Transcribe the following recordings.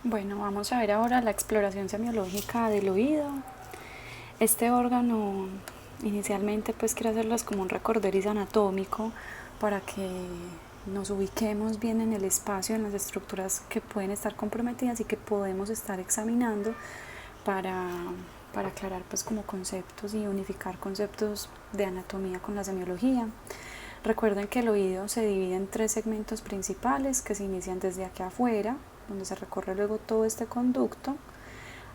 Bueno, vamos a ver ahora la exploración semiológica del oído. Este órgano inicialmente pues quiere hacerlas como un recorderis anatómico para que nos ubiquemos bien en el espacio, en las estructuras que pueden estar comprometidas y que podemos estar examinando para, para aclarar pues como conceptos y unificar conceptos de anatomía con la semiología. Recuerden que el oído se divide en tres segmentos principales que se inician desde aquí afuera, donde se recorre luego todo este conducto.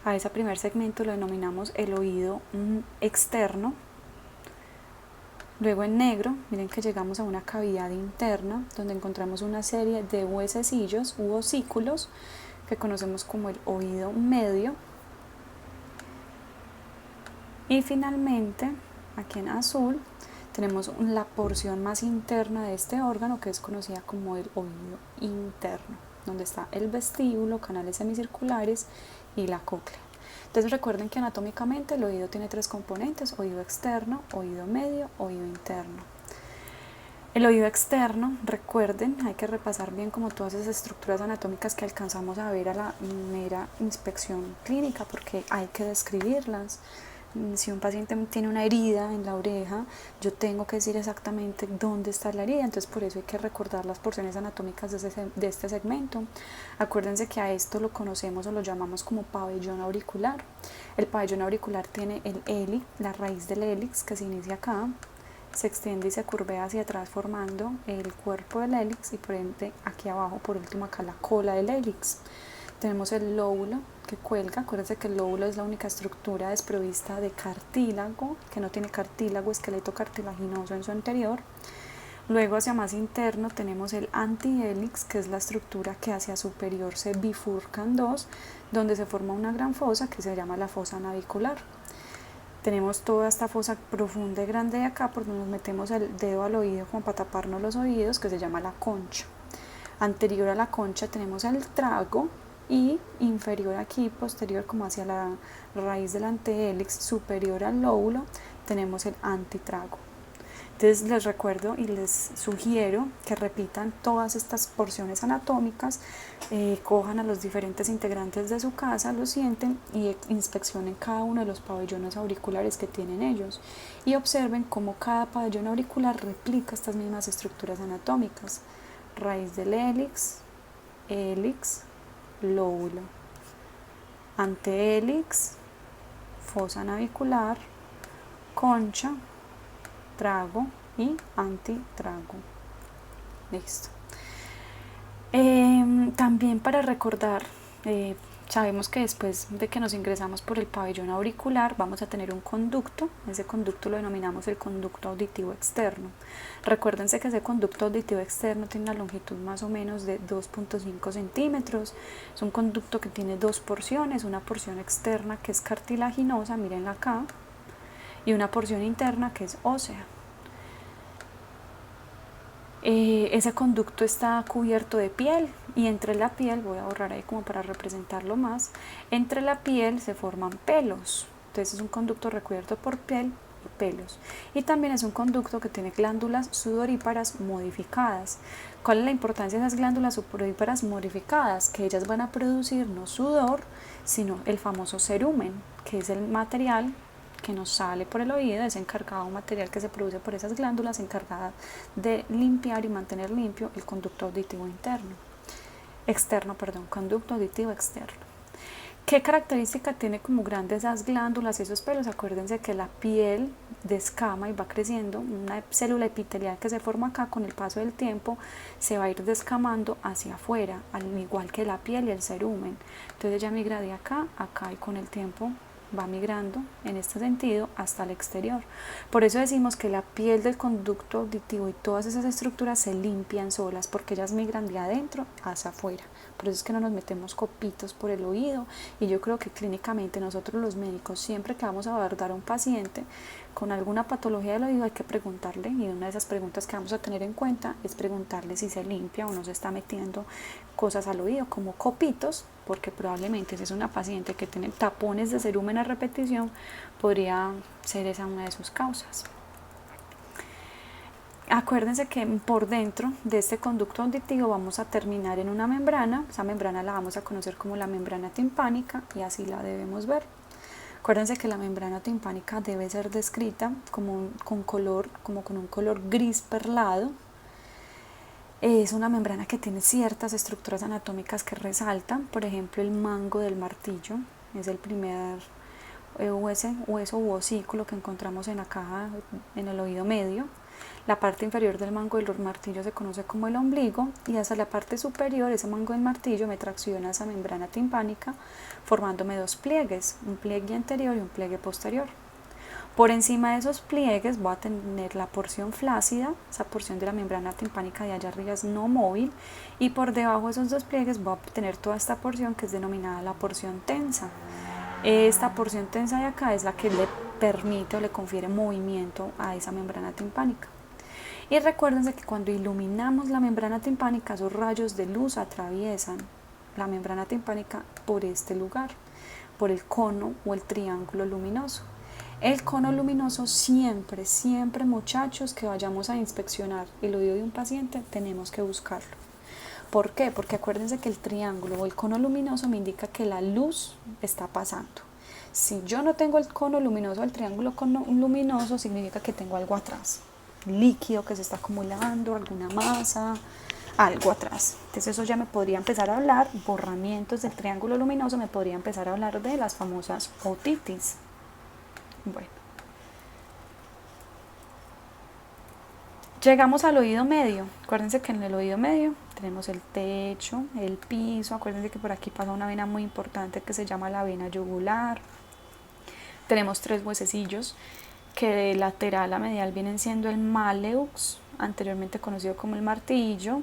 A ese primer segmento lo denominamos el oído externo. Luego en negro, miren que llegamos a una cavidad interna donde encontramos una serie de huesecillos u osículos que conocemos como el oído medio. Y finalmente, aquí en azul, tenemos la porción más interna de este órgano que es conocida como el oído interno, donde está el vestíbulo, canales semicirculares y la cóclea. Entonces recuerden que anatómicamente el oído tiene tres componentes: oído externo, oído medio, oído interno. El oído externo, recuerden, hay que repasar bien como todas esas estructuras anatómicas que alcanzamos a ver a la mera inspección clínica, porque hay que describirlas. Si un paciente tiene una herida en la oreja, yo tengo que decir exactamente dónde está la herida, entonces por eso hay que recordar las porciones anatómicas de este segmento. Acuérdense que a esto lo conocemos o lo llamamos como pabellón auricular. El pabellón auricular tiene el hélix, la raíz del hélix que se inicia acá, se extiende y se curvea hacia atrás formando el cuerpo del hélix y por ende aquí abajo, por último acá la cola del hélix. Tenemos el lóbulo que cuelga. Acuérdense que el lóbulo es la única estructura desprovista de cartílago, que no tiene cartílago, esqueleto cartilaginoso en su interior. Luego hacia más interno tenemos el antihélix, que es la estructura que hacia superior se bifurca en dos, donde se forma una gran fosa que se llama la fosa navicular. Tenemos toda esta fosa profunda y grande de acá por donde nos metemos el dedo al oído como para taparnos los oídos, que se llama la concha. Anterior a la concha tenemos el trago y inferior aquí, posterior como hacia la raíz del antehélix, superior al lóbulo, tenemos el antitrago. Entonces les recuerdo y les sugiero que repitan todas estas porciones anatómicas, cojan a los diferentes integrantes de su casa, lo sienten y inspeccionen cada uno de los pabellones auriculares que tienen ellos y observen cómo cada pabellón auricular replica estas mismas estructuras anatómicas: raíz del hélix, hélix, lóbulo, antehélix, fosa navicular, concha, trago y antitrago. Listo. También para recordar, sabemos que después de que nos ingresamos por el pabellón auricular vamos a tener un conducto. Ese conducto lo denominamos el conducto auditivo externo. Recuérdense que ese conducto auditivo externo tiene una longitud más o menos de 2.5 centímetros. Es un conducto que tiene dos porciones: una porción externa que es cartilaginosa, mírenla acá, y una porción interna que es ósea. Ese conducto está cubierto de piel y entre la piel, voy a borrar ahí como para representarlo más, entre la piel se forman pelos. Entonces es un conducto recubierto por piel y pelos. Y también es un conducto que tiene glándulas sudoríparas modificadas. ¿Cuál es la importancia de esas glándulas sudoríparas modificadas? Que ellas van a producir no sudor, sino el famoso cerumen, que es el material que nos sale por el oído, es encargado, un material que se produce por esas glándulas, encargada de limpiar y mantener limpio el conducto auditivo externo, conducto auditivo externo. ¿Qué característica tiene como grandes esas glándulas y esos pelos? Acuérdense que la piel descama y va creciendo, una célula epitelial que se forma acá con el paso del tiempo se va a ir descamando hacia afuera, al igual que la piel y el cerumen. Entonces ya migra de acá a acá y con el tiempo va migrando en este sentido hasta el exterior. Por eso decimos que la piel del conducto auditivo y todas esas estructuras se limpian solas, porque ellas migran de adentro hacia afuera. Por eso es que no nos metemos copitos por el oído. Y yo creo que clínicamente nosotros los médicos, siempre que vamos a abordar a un paciente con alguna patología del oído, hay que preguntarle, y una de esas preguntas que vamos a tener en cuenta es preguntarle si se limpia o no se está metiendo cosas al oído como copitos, porque probablemente si es una paciente que tiene tapones de cerumen a repetición, podría ser esa una de sus causas. Acuérdense que por dentro de este conducto auditivo vamos a terminar en una membrana. Esa membrana la vamos a conocer como la membrana timpánica y así la debemos ver. Acuérdense que la membrana timpánica debe ser descrita como con un color gris perlado. Es una membrana que tiene ciertas estructuras anatómicas que resaltan. Por ejemplo, el mango del martillo es el primer hueso u osículo que encontramos en la caja, en el oído medio. La parte inferior del mango del martillo se conoce como el ombligo y hacia la parte superior, ese mango del martillo me tracciona esa membrana timpánica formándome dos pliegues, un pliegue anterior y un pliegue posterior. Por encima de esos pliegues voy a tener la porción flácida, esa porción de la membrana timpánica de allá arriba es no móvil, y por debajo de esos dos pliegues voy a tener toda esta porción que es denominada la porción tensa. Esta porción tensa de acá es la que le permite o le confiere movimiento a esa membrana timpánica. Y recuérdense que cuando iluminamos la membrana timpánica, esos rayos de luz atraviesan la membrana timpánica por este lugar, por el cono o el triángulo luminoso. El cono luminoso siempre, muchachos, que vayamos a inspeccionar el oído de un paciente, tenemos que buscarlo. ¿Por qué? Porque acuérdense que el triángulo o el cono luminoso me indica que la luz está pasando. Si yo no tengo el cono luminoso, el triángulo luminoso, significa que tengo algo atrás. Líquido que se está acumulando, alguna masa, algo atrás. Entonces eso ya me podría empezar a hablar, borramientos del triángulo luminoso, me podría empezar a hablar de las famosas otitis. Bueno. Llegamos al oído medio. Acuérdense que en el oído medio tenemos el techo, el piso. Acuérdense que por aquí pasa una vena muy importante que se llama la vena yugular. Tenemos tres huesecillos que de lateral a medial vienen siendo el malleus, anteriormente conocido como el martillo,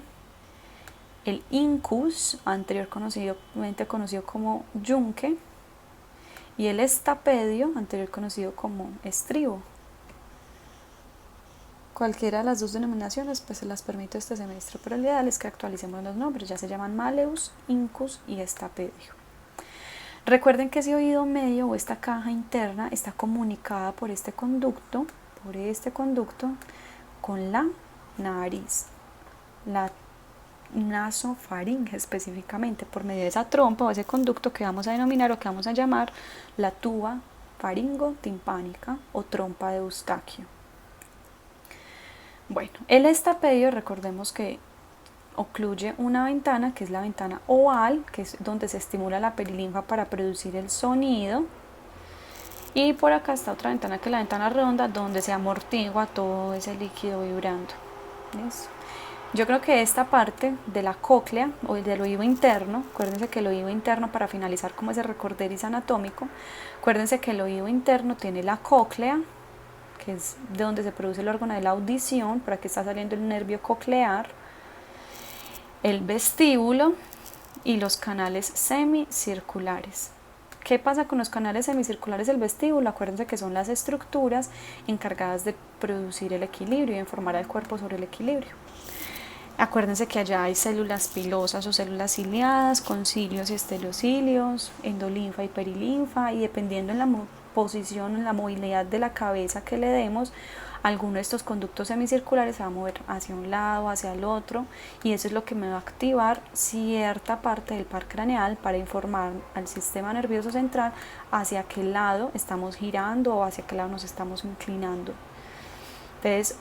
el incus, anteriormente conocido como yunque, y el estapedio, anterior conocido como estribo. Cualquiera de las dos denominaciones pues se las permito este semestre, pero el ideal es que actualicemos los nombres, ya se llaman malleus, incus y estapedio. Recuerden que ese oído medio o esta caja interna está comunicada por este conducto con la nariz, la nasofaringe específicamente, por medio de esa trompa o ese conducto que vamos a denominar o que vamos a llamar la tuba faringotimpánica o trompa de Eustaquio. Bueno, el estapedio, recordemos que ocluye una ventana que es la ventana oval, que es donde se estimula la perilinfa para producir el sonido, y por acá está otra ventana que es la ventana redonda, donde se amortigua todo ese líquido vibrando. ¿Listo? Yo creo que esta parte de la cóclea o del oído interno, acuérdense que el oído interno, para finalizar como ese recorderis anatómico, acuérdense que el oído interno tiene la cóclea, que es de donde se produce el órgano de la audición, por aquí está saliendo el nervio coclear, el vestíbulo y los canales semicirculares. ¿Qué pasa con los canales semicirculares del vestíbulo? Acuérdense que son las estructuras encargadas de producir el equilibrio y de informar al cuerpo sobre el equilibrio. Acuérdense que allá hay células pilosas o células ciliadas con cilios y estereocilios, endolinfa y perilinfa, y dependiendo en la posición, en la movilidad de la cabeza que le demos, alguno de estos conductos semicirculares se va a mover hacia un lado, hacia el otro, y eso es lo que me va a activar cierta parte del par craneal para informar al sistema nervioso central hacia qué lado estamos girando o hacia qué lado nos estamos inclinando. Entonces,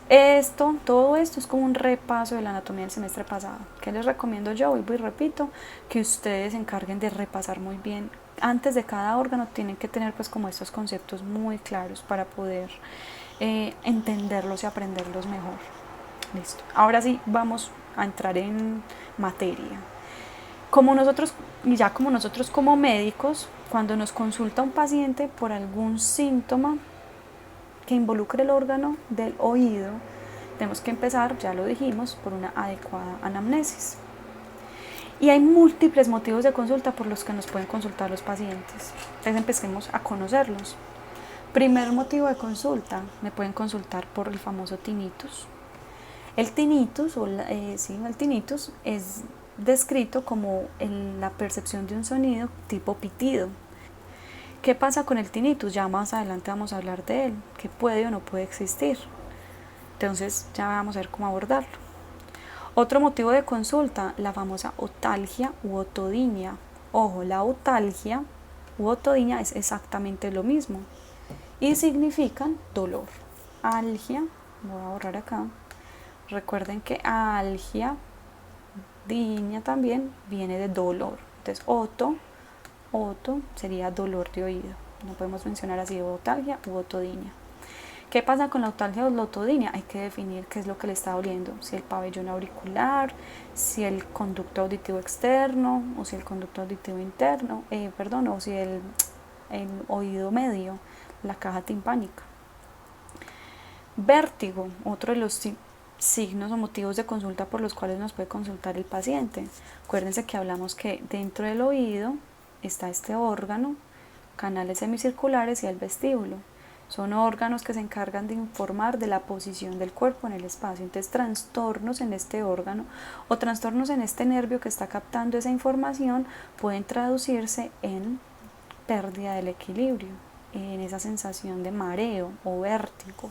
todo esto es como un repaso de la anatomía del semestre pasado. ¿Qué les recomiendo yo? Vuelvo y repito, que ustedes se encarguen de repasar muy bien. Antes de cada órgano tienen que tener pues como estos conceptos muy claros para poder entenderlos y aprenderlos mejor. Listo. Ahora sí vamos a entrar en materia. Como nosotros como médicos, cuando nos consulta un paciente por algún síntoma que involucre el órgano del oído, tenemos que empezar, ya lo dijimos, por una adecuada anamnesis. Y hay múltiples motivos de consulta por los que nos pueden consultar los pacientes. Entonces empecemos a conocerlos. Primer motivo de consulta, me pueden consultar por el famoso tinnitus. El tinnitus, el tinnitus es descrito como la percepción de un sonido tipo pitido. ¿Qué pasa con el tinnitus? Ya más adelante vamos a hablar de él, que puede o no puede existir. Entonces ya vamos a ver cómo abordarlo. Otro motivo de consulta, la famosa otalgia u otodinia. Ojo, la otalgia u otodinia es exactamente lo mismo y significan dolor. Algia, voy a borrar acá. Recuerden que algia, dinia también viene de dolor. Entonces oto sería dolor de oído. No podemos mencionar así otalgia u otodinia. ¿Qué pasa con la otalgia o la otodinia? Hay que definir qué es lo que le está doliendo, si el pabellón auricular, si el conducto auditivo externo o si el conducto auditivo interno, o si el oído medio, la caja timpánica. Vértigo, otro de los signos o motivos de consulta por los cuales nos puede consultar el paciente. Acuérdense que hablamos que dentro del oído está este órgano, canales semicirculares y el vestíbulo. Son órganos que se encargan de informar de la posición del cuerpo en el espacio. Entonces, trastornos en este órgano o trastornos en este nervio que está captando esa información pueden traducirse en pérdida del equilibrio, en esa sensación de mareo o vértigo.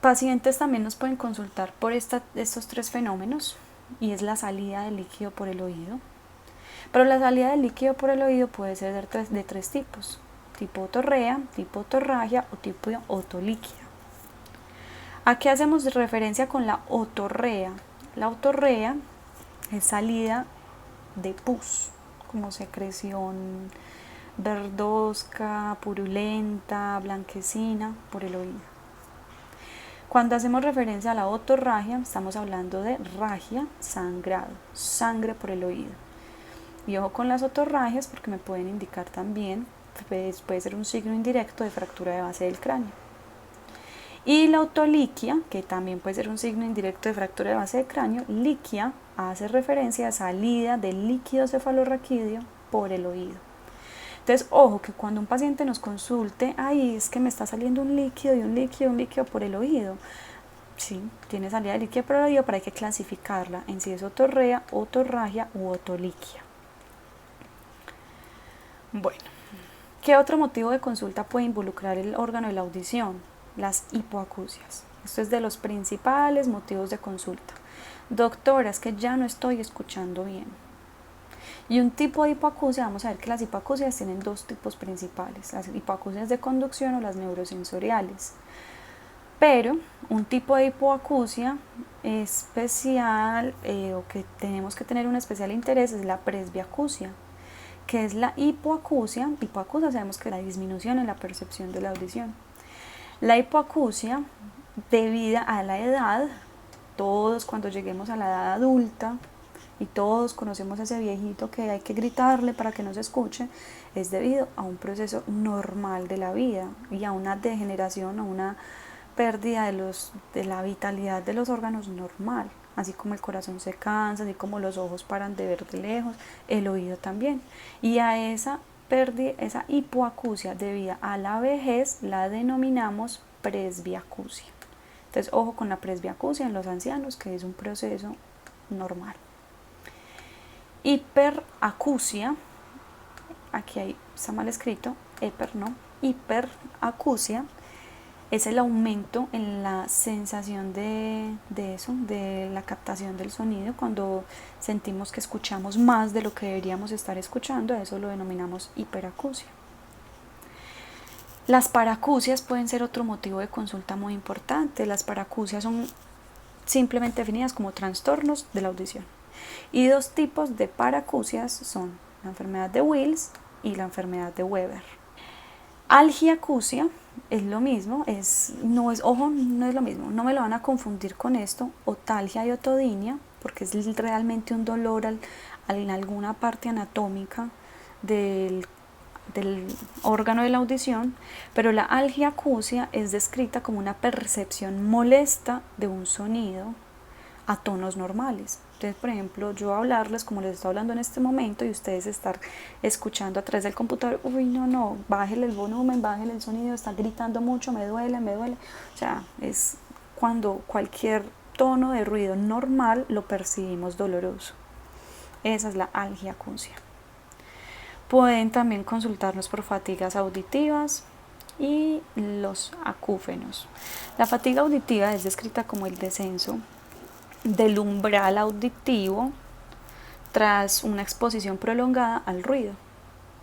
Pacientes también nos pueden consultar por estos tres fenómenos y es la salida del líquido por el oído. Pero la salida del líquido por el oído puede ser de tres tipos: tipo otorrea, tipo otorragia o tipo otoliquia. ¿A qué hacemos referencia con la otorrea? La otorrea es salida de pus, como secreción verdosca, purulenta, blanquecina por el oído. Cuando hacemos referencia a la otorragia, estamos hablando de ragia, sangrado, sangre por el oído. Y ojo con las otorragias porque me pueden indicar también, puede ser un signo indirecto de fractura de base del cráneo. Y la otoliquia, que también puede ser un signo indirecto de fractura de base del cráneo, liquia hace referencia a salida del líquido cefalorraquídeo por el oído. Entonces, ojo, que cuando un paciente nos consulte, es que me está saliendo un líquido por el oído. Sí, tiene salida de líquido por el oído, pero hay que clasificarla en si es otorrea, otorragia u otoliquia. Bueno, ¿qué otro motivo de consulta puede involucrar el órgano de la audición? Las hipoacusias. Esto es de los principales motivos de consulta. Doctora, es que ya no estoy escuchando bien. Y un tipo de hipoacusia, vamos a ver que las hipoacusias tienen dos tipos principales: las hipoacusias de conducción o las neurosensoriales. Pero un tipo de hipoacusia especial o que tenemos que tener un especial interés es la presbiacusia, que es la hipoacusia. Hipoacusia sabemos que es la disminución en la percepción de la audición. La hipoacusia, debida a la edad, todos cuando lleguemos a la edad adulta, y todos conocemos a ese viejito que hay que gritarle para que no se escuche, es debido a un proceso normal de la vida y a una degeneración, a una pérdida de la vitalidad de los órganos normal, así como el corazón se cansa, así como los ojos paran de ver de lejos, el oído también. Y a esa pérdida, esa hipoacusia debida a la vejez, la denominamos presbiacusia. Entonces, ojo con la presbiacusia en los ancianos, que es un proceso normal. Hiperacusia, aquí está mal escrito, hiperacusia es el aumento en la sensación de la captación del sonido, cuando sentimos que escuchamos más de lo que deberíamos estar escuchando, eso lo denominamos hiperacusia. Las paracusias pueden ser otro motivo de consulta muy importante. Las paracusias son simplemente definidas como trastornos de la audición. Y dos tipos de paracusias son la enfermedad de Wills y la enfermedad de Weber. Algiacusia es lo mismo, no es lo mismo, no me lo van a confundir con esto, otalgia y otodinia, porque es realmente un dolor en alguna parte anatómica del órgano de la audición, pero la algiacusia es descrita como una percepción molesta de un sonido a tonos normales. Entonces, por ejemplo, yo hablarles como les estoy hablando en este momento y ustedes estar escuchando a través del computador, bájele el volumen, bájele el sonido, está gritando mucho, me duele. O sea, es cuando cualquier tono de ruido normal lo percibimos doloroso. Esa es la algiacusia. Pueden también consultarnos por fatigas auditivas, y los acúfenos. La fatiga auditiva es descrita como el descenso del umbral auditivo tras una exposición prolongada al ruido.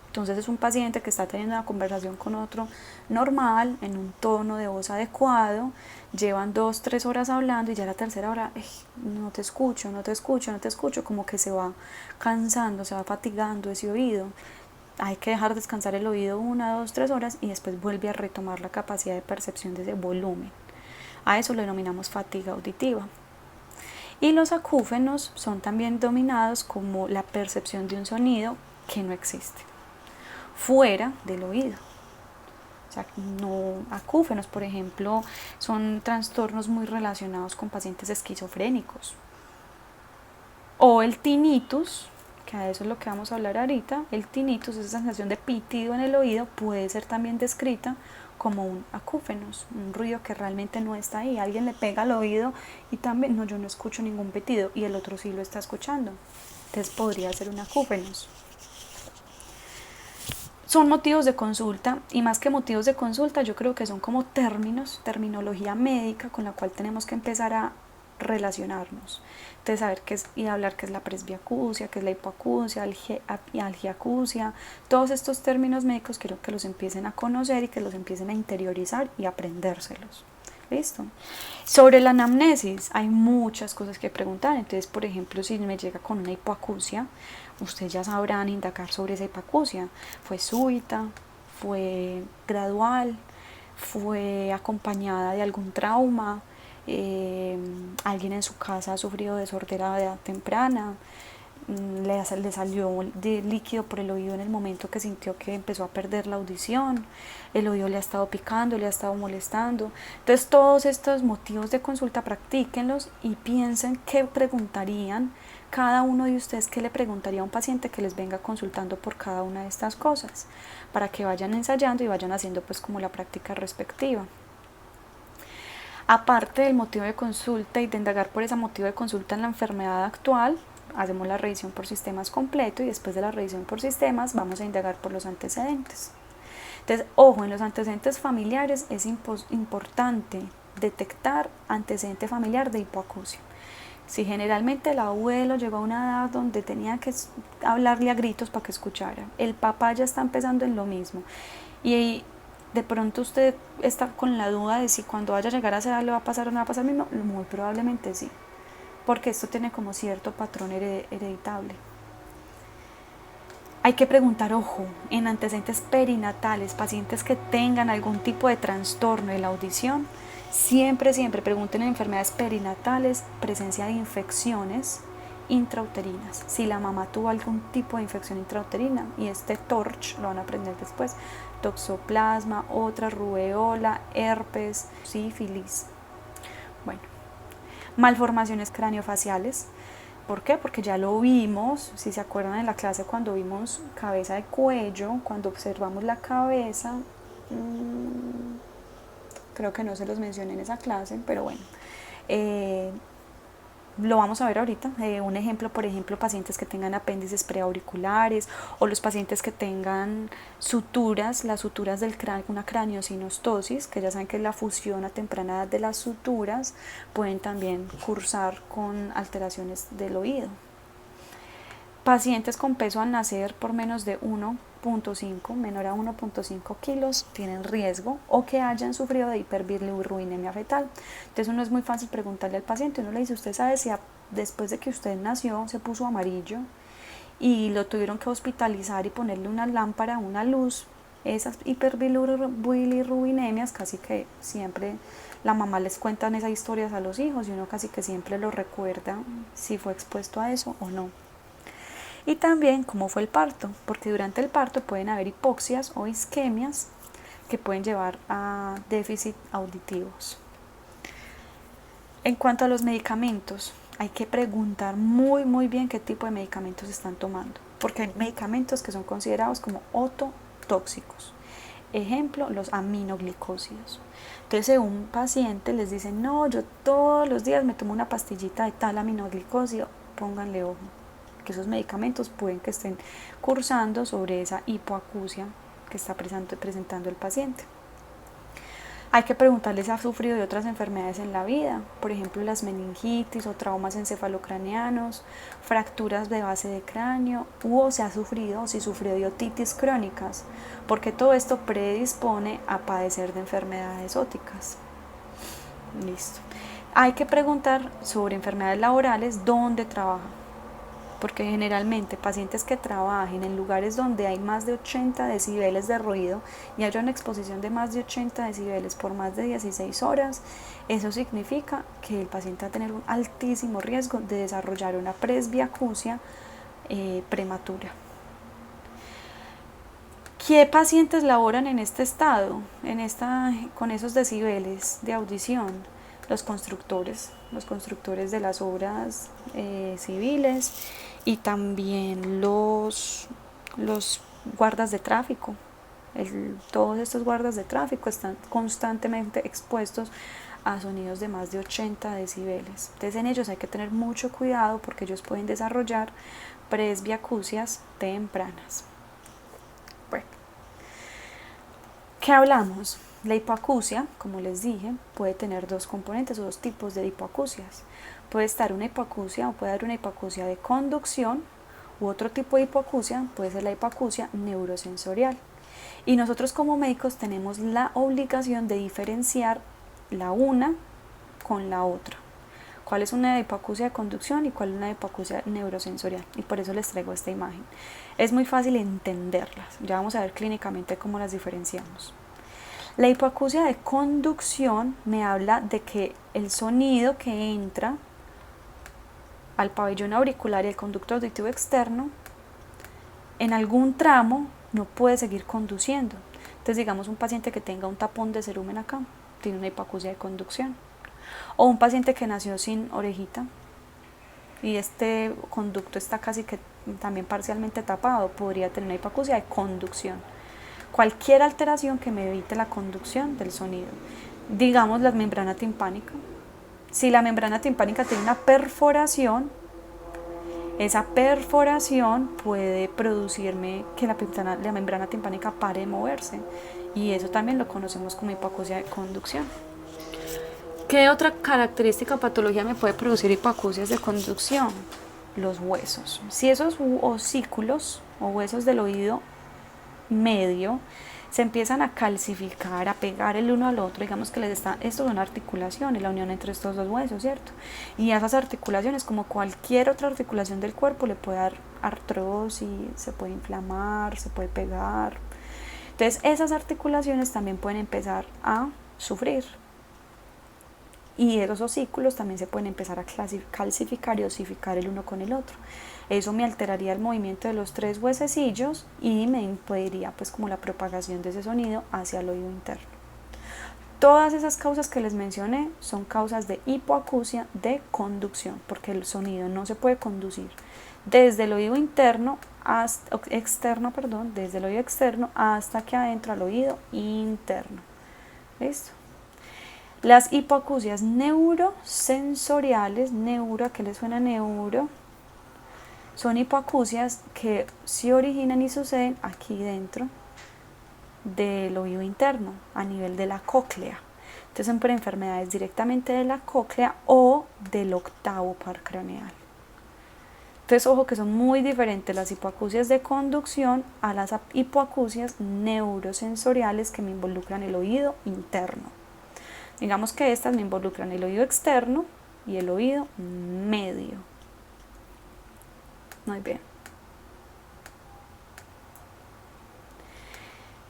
Entonces es un paciente que está teniendo una conversación con otro normal, en un tono de voz adecuado, llevan 2-3 horas hablando y ya la tercera hora, no te escucho, no te escucho, no te escucho, como que se va cansando, se va fatigando ese oído. Hay que dejar descansar el oído 1, 2, 3 horas y después vuelve a retomar la capacidad de percepción de ese volumen. A eso lo denominamos fatiga auditiva. Y los acúfenos son también dominados como la percepción de un sonido que no existe, fuera del oído. O sea, no, acúfenos, por ejemplo, son trastornos muy relacionados con pacientes esquizofrénicos. O el tinnitus, que a eso es lo que vamos a hablar ahorita. El tinnitus, esa sensación de pitido en el oído, puede ser también descrita como un acúfenos, un ruido que realmente no está ahí. Alguien le pega al oído y también, no, yo no escucho ningún pitido, y el otro sí lo está escuchando. Entonces podría ser un acúfenos. Son motivos de consulta, y más que motivos de consulta, yo creo que son como terminología médica con la cual tenemos que empezar a relacionarnos. Entonces, saber qué es y hablar qué es la presbiacusia, qué es la hipoacusia, algiacusia, todos estos términos médicos quiero que los empiecen a conocer y que los empiecen a interiorizar y aprendérselos. ¿Listo? Sobre la anamnesis hay muchas cosas que preguntar. Entonces, por ejemplo, si me llega con una hipoacusia, ustedes ya sabrán indagar sobre esa hipoacusia. ¿Fue súbita? ¿Fue gradual? ¿Fue acompañada de algún trauma? ¿Alguien en su casa ha sufrido de sordera de edad temprana? Le salió de líquido por el oído en el momento que sintió que empezó a perder la audición, el oído le ha estado picando, le ha estado molestando. Entonces todos estos motivos de consulta practíquenlos y piensen qué preguntarían cada uno de ustedes, qué le preguntaría a un paciente que les venga consultando por cada una de estas cosas, para que vayan ensayando y vayan haciendo pues como la práctica respectiva. Aparte del motivo de consulta y de indagar por ese motivo de consulta en la enfermedad actual, hacemos la revisión por sistemas completo, y después de la revisión por sistemas vamos a indagar por los antecedentes. Entonces, ojo, en los antecedentes familiares es importante detectar antecedente familiar de hipoacusia. Si generalmente el abuelo llegó a una edad donde tenía que hablarle a gritos para que escuchara, el papá ya está empezando en lo mismo, y de pronto usted está con la duda de si cuando vaya a llegar a esa edad le va a pasar o no va a pasar mismo, muy probablemente sí, porque esto tiene como cierto patrón hereditable. Hay que preguntar, ojo, en antecedentes perinatales, pacientes que tengan algún tipo de trastorno de la audición, siempre pregunten en enfermedades perinatales, presencia de infecciones intrauterinas. Si la mamá tuvo algún tipo de infección intrauterina, y este TORCH lo van a aprender después, toxoplasma, otra rubeola, herpes, sífilis. Bueno, malformaciones craneofaciales. ¿Por qué? Porque ya lo vimos, si se acuerdan en la clase cuando vimos cabeza de cuello, cuando observamos la cabeza, creo que no se los mencioné en esa clase, pero bueno, lo vamos a ver ahorita. Un ejemplo, por ejemplo, pacientes que tengan apéndices preauriculares, o los pacientes que tengan suturas, las suturas del cráneo, una craniosinostosis, que ya saben que es la fusión a temprana edad de las suturas, pueden también cursar con alteraciones del oído. Pacientes con peso al nacer por menos de 1.5, menor a 1.5 kilos, tienen riesgo, o que hayan sufrido de hiperbilirrubinemia fetal. Entonces uno es muy fácil preguntarle al paciente, uno le dice, ¿usted sabe si después de que usted nació se puso amarillo y lo tuvieron que hospitalizar y ponerle una lámpara, una luz? Esas hiperbilirrubinemias casi que siempre la mamá les cuentan esas historias a los hijos, y uno casi que siempre lo recuerda si fue expuesto a eso o no. Y también cómo fue el parto, porque durante el parto pueden haber hipoxias o isquemias que pueden llevar a déficit auditivos. En cuanto a los medicamentos, hay que preguntar muy bien qué tipo de medicamentos están tomando, porque hay medicamentos que son considerados como ototóxicos. Ejemplo, los aminoglicósidos. Entonces, si un paciente les dice, no, yo todos los días me tomo una pastillita de tal aminoglicósido, pónganle ojo, que esos medicamentos pueden que estén cursando sobre esa hipoacusia que está presentando el paciente. Hay que preguntarles si ha sufrido de otras enfermedades en la vida, por ejemplo las meningitis o traumas encefalocraneanos, fracturas de base de cráneo, o si ha sufrido o si sufrió de otitis crónicas, porque todo esto predispone a padecer de enfermedades óticas. Listo. Hay que preguntar sobre enfermedades laborales, dónde trabaja, porque generalmente pacientes que trabajen en lugares donde hay más de 80 decibeles de ruido y haya una exposición de más de 80 decibeles por más de 16 horas, eso significa que el paciente va a tener un altísimo riesgo de desarrollar una presbiacusia prematura. ¿Qué pacientes laboran en este estado, con esos decibeles de audición? Los constructores de las obras civiles y también los guardas de tráfico. Todos estos guardas de tráfico están constantemente expuestos a sonidos de más de 80 decibeles. Entonces en ellos hay que tener mucho cuidado porque ellos pueden desarrollar presbiacusias tempranas. Bueno, ¿qué hablamos? La hipoacusia, como les dije, puede tener dos componentes o dos tipos de hipoacusias. Puede estar una hipoacusia o puede haber una hipoacusia de conducción u otro tipo de hipoacusia puede ser la hipoacusia neurosensorial. Y nosotros como médicos tenemos la obligación de diferenciar la una con la otra. ¿Cuál es una hipoacusia de conducción y cuál es una hipoacusia neurosensorial? Y por eso les traigo esta imagen. Es muy fácil entenderlas. Ya vamos a ver clínicamente cómo las diferenciamos. La hipoacusia de conducción me habla de que el sonido que entra al pabellón auricular y el conducto auditivo externo en algún tramo no puede seguir conduciendo. Entonces digamos un paciente que tenga un tapón de cerumen acá, tiene una hipoacusia de conducción. O un paciente que nació sin orejita y este conducto está casi que también parcialmente tapado, podría tener una hipoacusia de conducción. Cualquier alteración que me evite la conducción del sonido. Digamos la membrana timpánica. Si la membrana timpánica tiene una perforación, esa perforación puede producirme que la membrana timpánica pare de moverse. Y eso también lo conocemos como hipoacusia de conducción. ¿Qué otra característica o patología me puede producir hipoacusias de conducción? Los huesos. Si esos osículos o huesos del oído medio se empiezan a calcificar, a pegar el uno al otro, digamos que esto son articulaciones, la unión entre estos dos huesos, ¿cierto? Y a esas articulaciones, como cualquier otra articulación del cuerpo, le puede dar artrosis, se puede inflamar, se puede pegar. Entonces esas articulaciones también pueden empezar a sufrir. Y esos osículos también se pueden empezar a calcificar y osificar el uno con el otro. Eso me alteraría el movimiento de los tres huesecillos y me impediría pues como la propagación de ese sonido hacia el oído interno. Todas esas causas que les mencioné son causas de hipoacusia de conducción, porque el sonido no se puede conducir desde el oído externo hasta que adentro al oído interno. ¿Listo? Las hipoacusias neurosensoriales, ¿a qué les suena neuro? Son hipoacusias que se originan y suceden aquí dentro del oído interno, a nivel de la cóclea. Entonces son por enfermedades directamente de la cóclea o del octavo par craneal. Entonces ojo que son muy diferentes las hipoacusias de conducción a las hipoacusias neurosensoriales que me involucran el oído interno. Digamos que estas me involucran el oído externo y el oído medio. Muy bien.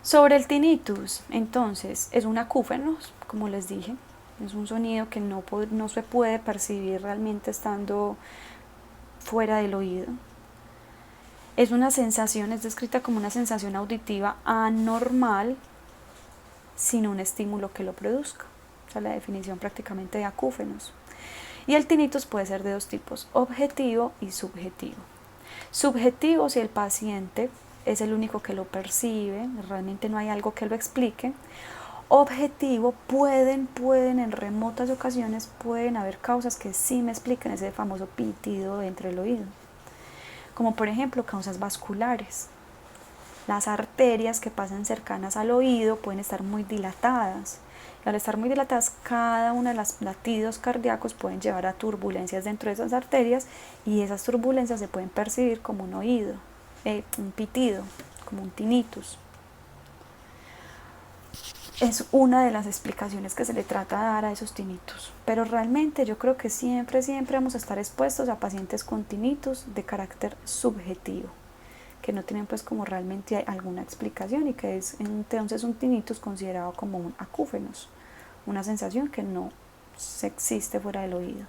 Sobre el tinnitus, entonces, es un acúfeno, como les dije, es un sonido que no se puede percibir realmente estando fuera del oído. Es una sensación, es descrita como una sensación auditiva anormal sin un estímulo que lo produzca. Esa es la definición prácticamente de acúfenos. Y el tinnitus puede ser de dos tipos, objetivo y subjetivo. Subjetivo si el paciente es el único que lo percibe, realmente no hay algo que lo explique. Objetivo, pueden en remotas ocasiones, pueden haber causas que sí me expliquen ese famoso pitido dentro del oído. Como por ejemplo causas vasculares. Las arterias que pasan cercanas al oído pueden estar muy dilatadas. Y al estar muy dilatadas, cada una de los latidos cardíacos pueden llevar a turbulencias dentro de esas arterias y esas turbulencias se pueden percibir como un oído, un pitido, como un tinnitus. Es una de las explicaciones que se le trata de dar a esos tinnitus, pero realmente yo creo que siempre vamos a estar expuestos a pacientes con tinnitus de carácter subjetivo, que no tienen pues como realmente alguna explicación y que es entonces un tinnitus considerado como un acúfenos, una sensación que no existe fuera del oído.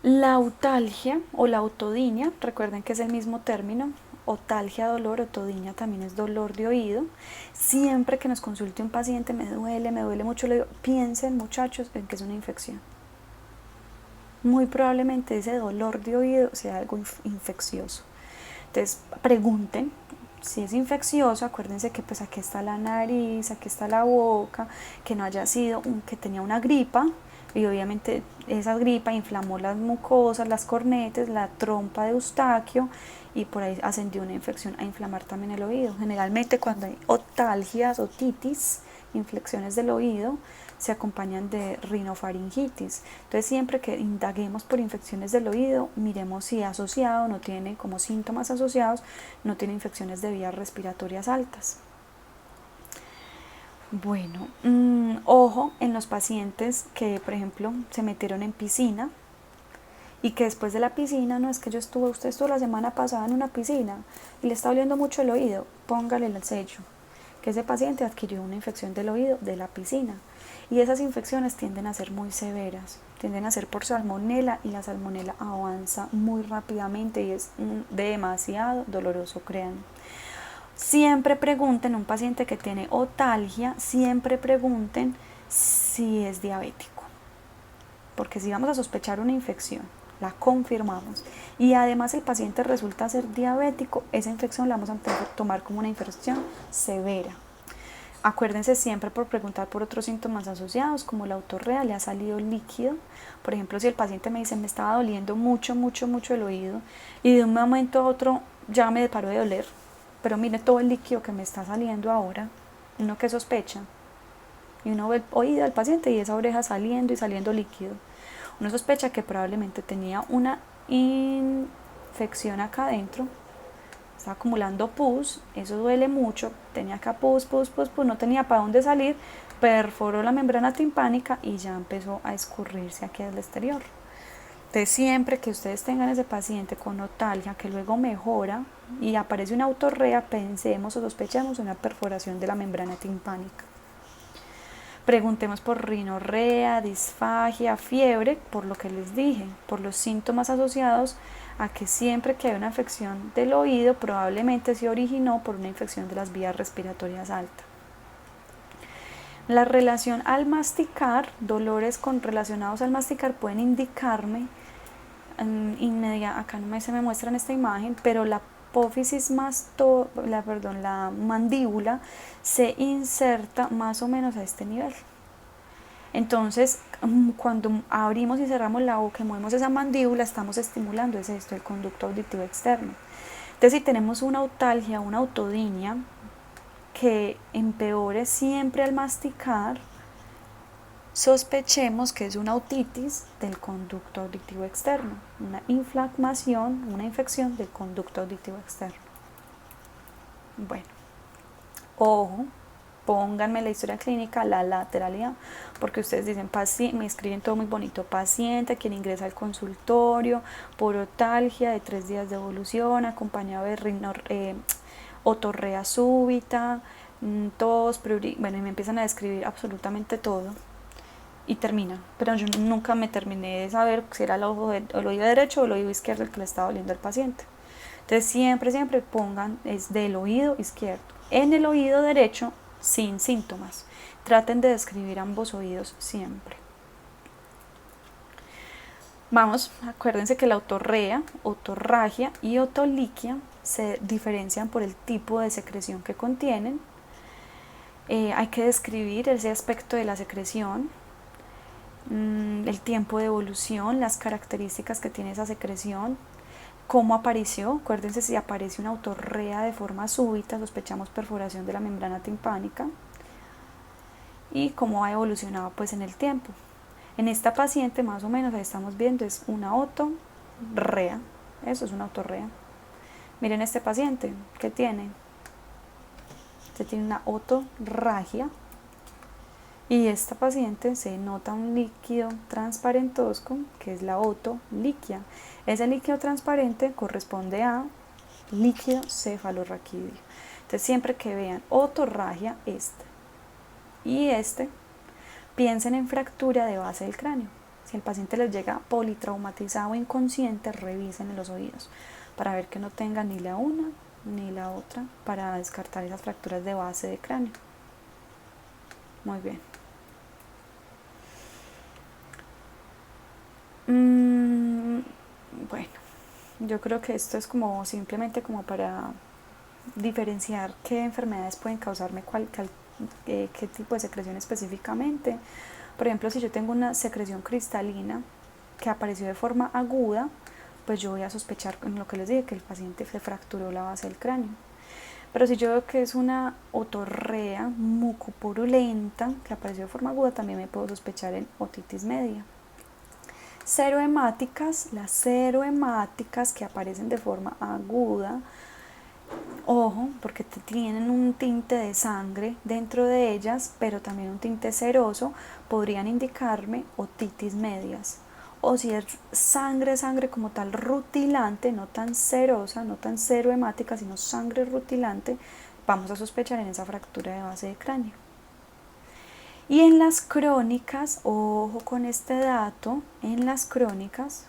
La autalgia o la otodinia, recuerden que es el mismo término, otalgia, dolor, otodinia también es dolor de oído. Siempre que nos consulte un paciente, me duele mucho, le digo, piensen muchachos en que es una infección. Muy probablemente ese dolor de oído sea algo infeccioso. Entonces pregunten si es infeccioso, acuérdense que pues aquí está la nariz, aquí está la boca, que no haya sido, que tenía una gripa y obviamente esa gripa inflamó las mucosas, las cornetes, la trompa de Eustaquio y por ahí ascendió una infección a inflamar también el oído. Generalmente cuando hay otalgias, otitis, infecciones del oído, se acompañan de rinofaringitis. Entonces siempre que indaguemos por infecciones del oído, miremos si asociado, no tiene como síntomas asociados, no tiene infecciones de vías respiratorias altas. Bueno, ojo en los pacientes que, por ejemplo, se metieron en piscina y que después de la piscina, no es que usted estuvo la semana pasada en una piscina y le está oliendo mucho el oído, póngale el sello, que ese paciente adquirió una infección del oído de la piscina. Y esas infecciones tienden a ser muy severas, tienden a ser por salmonela y la salmonela avanza muy rápidamente y es demasiado doloroso, crean. Siempre pregunten a un paciente que tiene otalgia, siempre pregunten si es diabético, porque si vamos a sospechar una infección, la confirmamos y además el paciente resulta ser diabético, esa infección la vamos a tomar como una infección severa. Acuérdense siempre por preguntar por otros síntomas asociados, como la otorrea, le ha salido líquido. Por ejemplo, si el paciente me dice, me estaba doliendo mucho el oído y de un momento a otro ya me paró de doler, pero mire todo el líquido que me está saliendo ahora, uno que sospecha, y uno ve el oído del paciente y esa oreja saliendo y saliendo líquido. Uno sospecha que probablemente tenía una infección acá adentro, está acumulando pus, eso duele mucho, tenía acá pus, no tenía para dónde salir, perforó la membrana timpánica y ya empezó a escurrirse aquí al exterior. Entonces siempre que ustedes tengan ese paciente con otalgia que luego mejora y aparece una otorrea, pensemos o sospechemos una perforación de la membrana timpánica. Preguntemos por rinorrea, disfagia, fiebre, por lo que les dije, por los síntomas asociados a que siempre que hay una infección del oído probablemente se originó por una infección de las vías respiratorias altas. La relación al masticar, dolores relacionados al masticar pueden indicarme, acá no se me muestra en esta imagen, pero la apófisis la mandíbula se inserta más o menos a este nivel. Entonces, cuando abrimos y cerramos la boca y movemos esa mandíbula, estamos estimulando el conducto auditivo externo. Entonces, si tenemos una otalgia, una otodinia que empeore siempre al masticar, sospechemos que es una otitis del conducto auditivo externo, una inflamación, una infección del conducto auditivo externo. Bueno, ojo, pónganme la historia clínica, la lateralidad, porque ustedes dicen, me escriben todo muy bonito, paciente quien ingresa al consultorio por otalgia de 3 días de evolución, acompañado de otorrea súbita, tos, bueno, y me empiezan a describir absolutamente todo y terminan, pero yo nunca me terminé de saber si era el oído derecho o el oído izquierdo el que le estaba doliendo al paciente. Entonces siempre pongan es del oído izquierdo. En el oído derecho sin síntomas. Traten de describir ambos oídos siempre. Vamos, acuérdense que la otorrea, otorragia y otoliquia se diferencian por el tipo de secreción que contienen. Hay que describir ese aspecto de la secreción, el tiempo de evolución, las características que tiene esa secreción, cómo apareció. Acuérdense, si aparece una otorrea de forma súbita, sospechamos perforación de la membrana timpánica. y cómo ha evolucionado pues en el tiempo. En esta paciente más o menos ahí estamos viendo es una otorrea, eso es una otorrea. Miren este paciente, ¿qué tiene? Este tiene una otorragia y esta paciente se nota un líquido transparentosco que es la otoliquia. Ese líquido transparente corresponde a líquido cefalorraquídeo. Entonces siempre que vean otorragia y piensen en fractura de base del cráneo. Si el paciente les llega politraumatizado o inconsciente, revisen en los oídos para ver que no tenga ni la una ni la otra, para descartar esas fracturas de base de cráneo. Muy bien. Bueno, yo creo que esto es como simplemente como para diferenciar qué enfermedades pueden causarme qué tipo de secreción específicamente. Por ejemplo, si yo tengo una secreción cristalina que apareció de forma aguda, pues yo voy a sospechar, en lo que les dije, que el paciente se fracturó la base del cráneo. Pero si yo veo que es una otorrea mucopurulenta que apareció de forma aguda, también me puedo sospechar en otitis media. Serohemáticas, las serohemáticas que aparecen de forma aguda, ojo, porque tienen un tinte de sangre dentro de ellas, pero también un tinte seroso, podrían indicarme otitis medias. O si es sangre como tal rutilante, no tan serosa, no tan serohemática, sino sangre rutilante, vamos a sospechar en esa fractura de base de cráneo. Y en las crónicas, ojo con este dato, en las crónicas,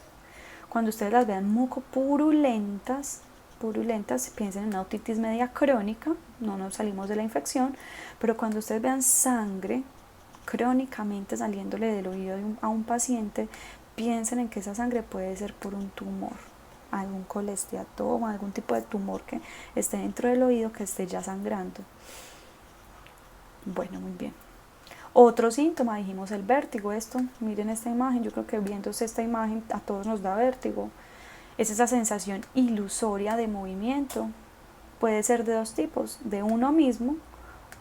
cuando ustedes las vean mucopurulentas, piensen en una otitis media crónica, no nos salimos de la infección, pero cuando ustedes vean sangre crónicamente saliéndole del oído a un paciente, piensen en que esa sangre puede ser por un tumor, algún colesteatoma, algún tipo de tumor que esté dentro del oído que esté ya sangrando. Bueno, muy bien. Otro síntoma, dijimos el vértigo. Esto, miren esta imagen, yo creo que viéndose esta imagen a todos nos da vértigo. Es esa sensación ilusoria de movimiento. Puede ser de dos tipos, de uno mismo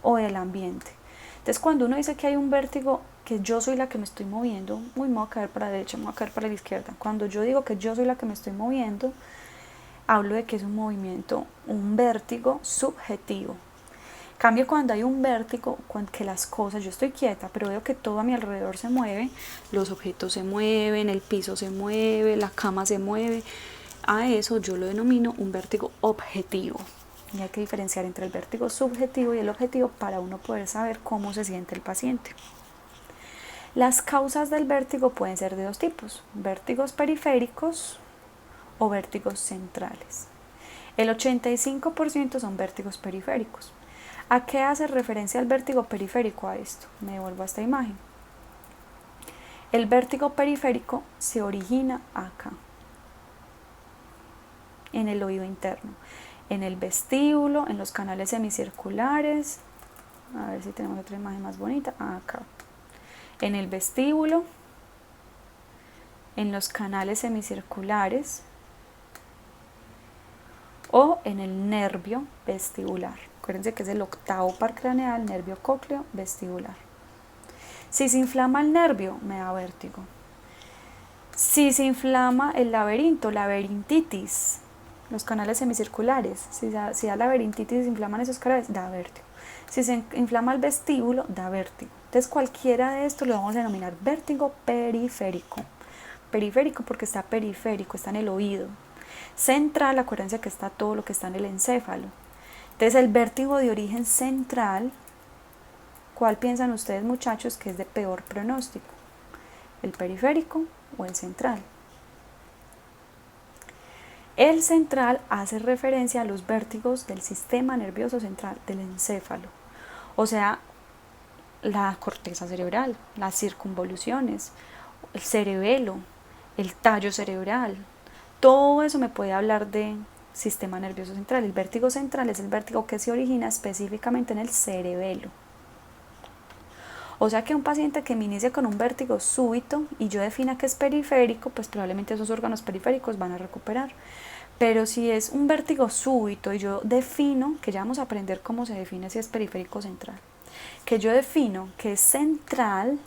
o del ambiente. Entonces cuando uno dice que hay un vértigo, que yo soy la que me estoy moviendo, me voy a caer para la derecha, me voy a caer para la izquierda. Cuando yo digo que yo soy la que me estoy moviendo, hablo de que es un movimiento, un vértigo subjetivo. Cambio cuando hay un vértigo, que las cosas, yo estoy quieta, pero veo que todo a mi alrededor se mueve, los objetos se mueven, el piso se mueve, la cama se mueve. A eso yo lo denomino un vértigo objetivo. Y hay que diferenciar entre el vértigo subjetivo y el objetivo para uno poder saber cómo se siente el paciente. Las causas del vértigo pueden ser de dos tipos, vértigos periféricos o vértigos centrales. El 85% son vértigos periféricos. ¿A qué hace referencia el vértigo periférico? A esto, me devuelvo a esta imagen. El vértigo periférico se origina acá, en el oído interno, en el vestíbulo, en los canales semicirculares. A ver si tenemos otra imagen más bonita. Acá. En el vestíbulo, en los canales semicirculares o en el nervio vestibular. Acuérdense que es el octavo par craneal, nervio cócleo vestibular. Si se inflama el nervio, me da vértigo. Si se inflama el laberinto, laberintitis, los canales semicirculares, si da laberintitis y se inflaman esos canales, da vértigo. Si se inflama el vestíbulo, da vértigo. Entonces cualquiera de estos lo vamos a denominar vértigo periférico. Periférico porque está periférico, está en el oído. Central, acuérdense que está todo lo que está en el encéfalo. Entonces el vértigo de origen central, ¿cuál piensan ustedes, muchachos, que es de peor pronóstico? ¿El periférico o el central? El central hace referencia a los vértigos del sistema nervioso central, del encéfalo. O sea, la corteza cerebral, las circunvoluciones, el cerebelo, el tallo cerebral. Todo eso me puede hablar de sistema nervioso central. El vértigo central es el vértigo que se origina específicamente en el cerebelo. O sea que un paciente que me inicie con un vértigo súbito y yo defina que es periférico, pues probablemente esos órganos periféricos van a recuperar. Pero si es un vértigo súbito y yo defino, que ya vamos a aprender cómo se define si es periférico o central. que yo defino que es central,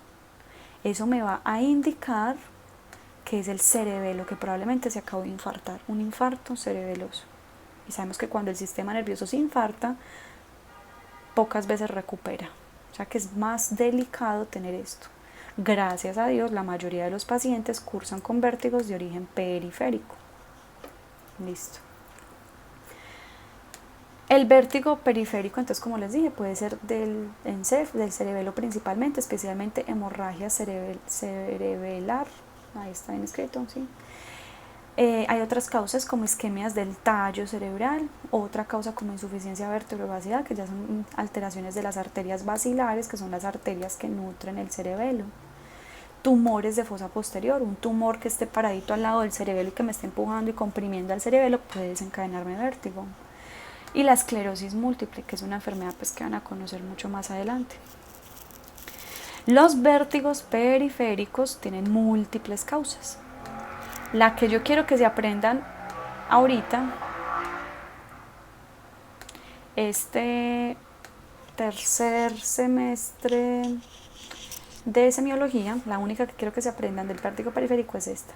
eso me va a indicar que es el cerebelo, que probablemente se acabó de infartar, un infarto cerebeloso. Y sabemos que cuando el sistema nervioso se infarta, pocas veces recupera. O sea que es más delicado tener esto. Gracias a Dios, la mayoría de los pacientes cursan con vértigos de origen periférico. Listo. El vértigo periférico, entonces, como les dije, puede ser del cerebelo principalmente, especialmente hemorragia cerebelar. Ahí está bien escrito, sí. Hay otras causas como isquemias del tallo cerebral, otra causa como insuficiencia vertebrovacial, que ya son alteraciones de las arterias basilares, que son las arterias que nutren el cerebelo. Tumores de fosa posterior, un tumor que esté paradito al lado del cerebelo y que me esté empujando y comprimiendo al cerebelo puede desencadenarme vértigo. Y la esclerosis múltiple, que es una enfermedad pues, que van a conocer mucho más adelante. Los vértigos periféricos tienen múltiples causas. La que yo quiero que se aprendan ahorita, este tercer semestre de semiología, la única que quiero que se aprendan del vértigo periférico es esta: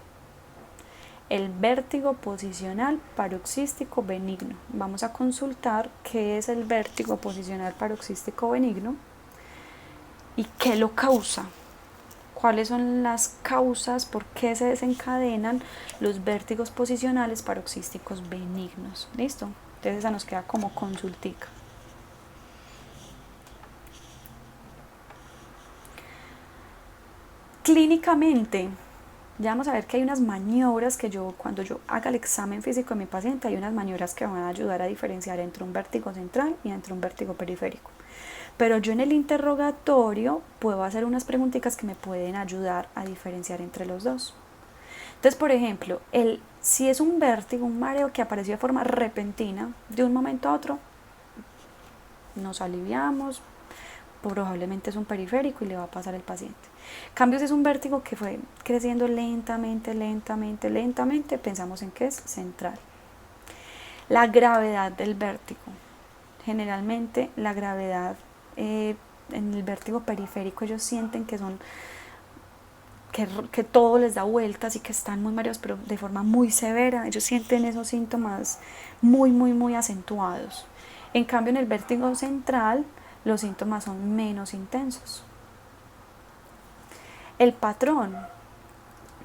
el vértigo posicional paroxístico benigno. Vamos a consultar qué es el vértigo posicional paroxístico benigno y qué lo causa. ¿Cuáles son las causas? ¿Por qué se desencadenan los vértigos posicionales paroxísticos benignos? ¿Listo? Entonces esa nos queda como consultica. Clínicamente, ya vamos a ver que hay unas maniobras que cuando yo haga el examen físico de mi paciente, hay unas maniobras que van a ayudar a diferenciar entre un vértigo central y entre un vértigo periférico. Pero yo en el interrogatorio puedo hacer unas preguntitas que me pueden ayudar a diferenciar entre los dos. Entonces, por ejemplo, si es un vértigo, un mareo que apareció de forma repentina, de un momento a otro, nos aliviamos, probablemente es un periférico y le va a pasar al paciente. En cambio, si es un vértigo que fue creciendo lentamente, pensamos en que es central. La gravedad del vértigo. Generalmente la gravedad en el vértigo periférico ellos sienten que son que todo les da vueltas y que están muy mareados, pero de forma muy severa. Ellos sienten esos síntomas muy acentuados. En cambio, en el vértigo central los síntomas son menos intensos. El patrón,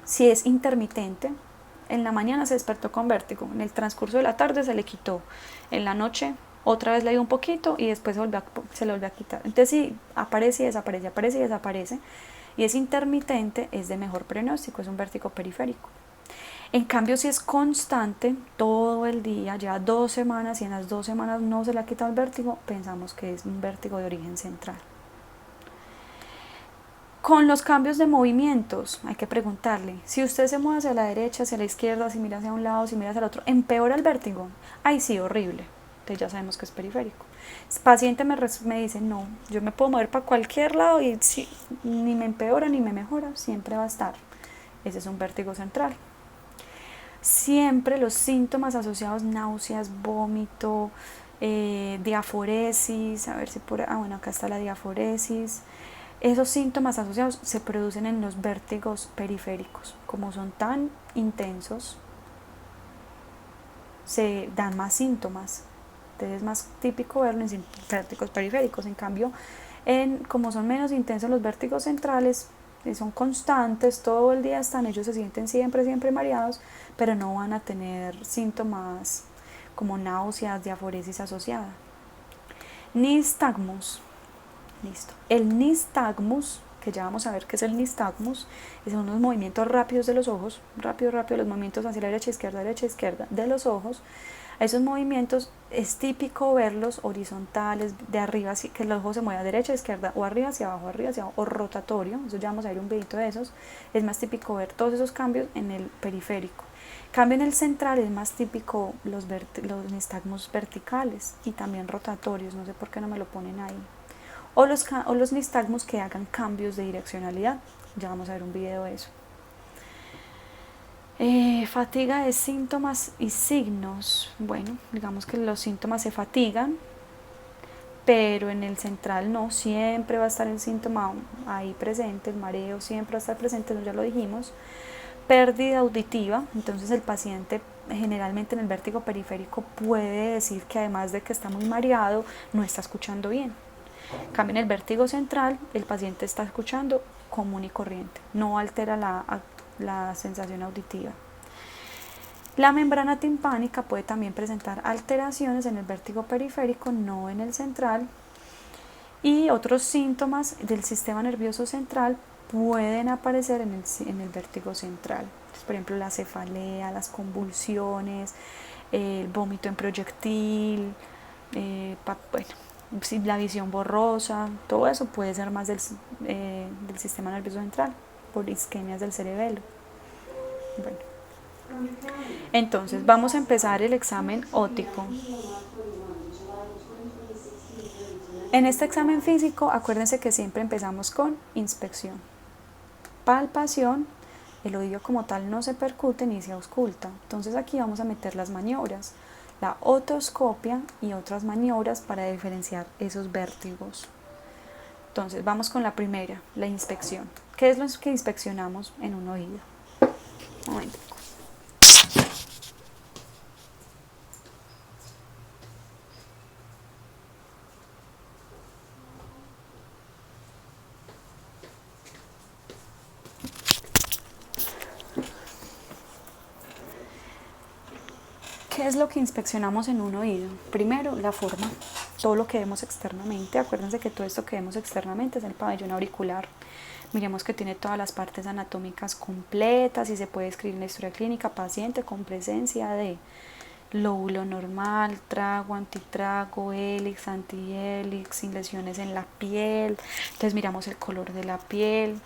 si es intermitente, en la mañana se despertó con vértigo, en el transcurso de la tarde se le quitó, en la noche otra vez le dio un poquito y después se le volvió a quitar. Entonces si aparece y desaparece, aparece y desaparece, y es intermitente, es de mejor pronóstico, es un vértigo periférico. En cambio, si es constante todo el día, ya 2 semanas, y en las 2 semanas no se le ha quitado el vértigo, pensamos que es un vértigo de origen central. Con los cambios de movimientos, hay que preguntarle, si usted se mueve hacia la derecha, hacia la izquierda, si mira hacia un lado, si mira hacia el otro, ¿empeora el vértigo? Ay, sí, horrible. Entonces ya sabemos que es periférico. El paciente me dice, no, yo me puedo mover para cualquier lado y si, ni me empeora ni me mejora, siempre va a estar. Ese es un vértigo central. Siempre los síntomas asociados, náuseas, vómito, diaforesis, a ver si bueno, acá está la diaforesis. Esos síntomas asociados se producen en los vértigos periféricos. Como son tan intensos, se dan más síntomas. Entonces es más típico verlo en vértigos periféricos. En cambio, como son menos intensos los vértigos centrales, son constantes, todo el día están, ellos se sienten siempre mareados, pero no van a tener síntomas como náuseas, diaforesis asociada. Nistagmus. Listo. El nistagmus, que ya vamos a ver qué es el nistagmus, son unos movimientos rápidos de los ojos, rápido, los movimientos hacia la derecha, izquierda de los ojos. Esos movimientos es típico verlos horizontales, de arriba, que el ojo se mueva a derecha, izquierda, o arriba hacia abajo, o rotatorio. Eso ya vamos a ver un videito de esos. Es más típico ver todos esos cambios en el periférico. Cambio en el central es más típico los nistagmus verticales y también rotatorios, no sé por qué no me lo ponen ahí. O los nistagmus que hagan cambios de direccionalidad. Ya vamos a ver un video de eso. Fatiga de síntomas y signos. Bueno, digamos que los síntomas se fatigan, pero en el central no, siempre va a estar el síntoma ahí presente, el mareo siempre va a estar presente, eso ya lo dijimos. Pérdida auditiva, entonces el paciente generalmente en el vértigo periférico puede decir que además de que está muy mareado, no está escuchando bien. En cambio, en el vértigo central, el paciente está escuchando común y corriente, no altera la sensación auditiva. La membrana timpánica puede también presentar alteraciones en el vértigo periférico, no en el central, y otros síntomas del sistema nervioso central pueden aparecer en el vértigo central. Entonces, por ejemplo, la cefalea, las convulsiones, el vómito en proyectil, bueno, la visión borrosa, todo eso puede ser más del sistema nervioso central, por isquemias del cerebelo. Bueno. Entonces vamos a empezar el examen óptico. En este examen físico, acuérdense que siempre empezamos con inspección, palpación. El oído como tal no se percute ni se ausculta. Entonces aquí vamos a meter las maniobras, la otoscopia y otras maniobras para diferenciar esos vértigos. Entonces vamos con la primera, la inspección. ¿Qué es lo que inspeccionamos en un oído? Un momento. ¿Qué es lo que inspeccionamos en un oído? Primero, la forma, todo lo que vemos externamente. Acuérdense que todo esto que vemos externamente es el pabellón auricular. Miremos que tiene todas las partes anatómicas completas y se puede escribir en la historia clínica paciente con presencia de lóbulo normal, trago, antitrago, hélix, antihélix, sin lesiones en la piel. Entonces miramos el color de la piel,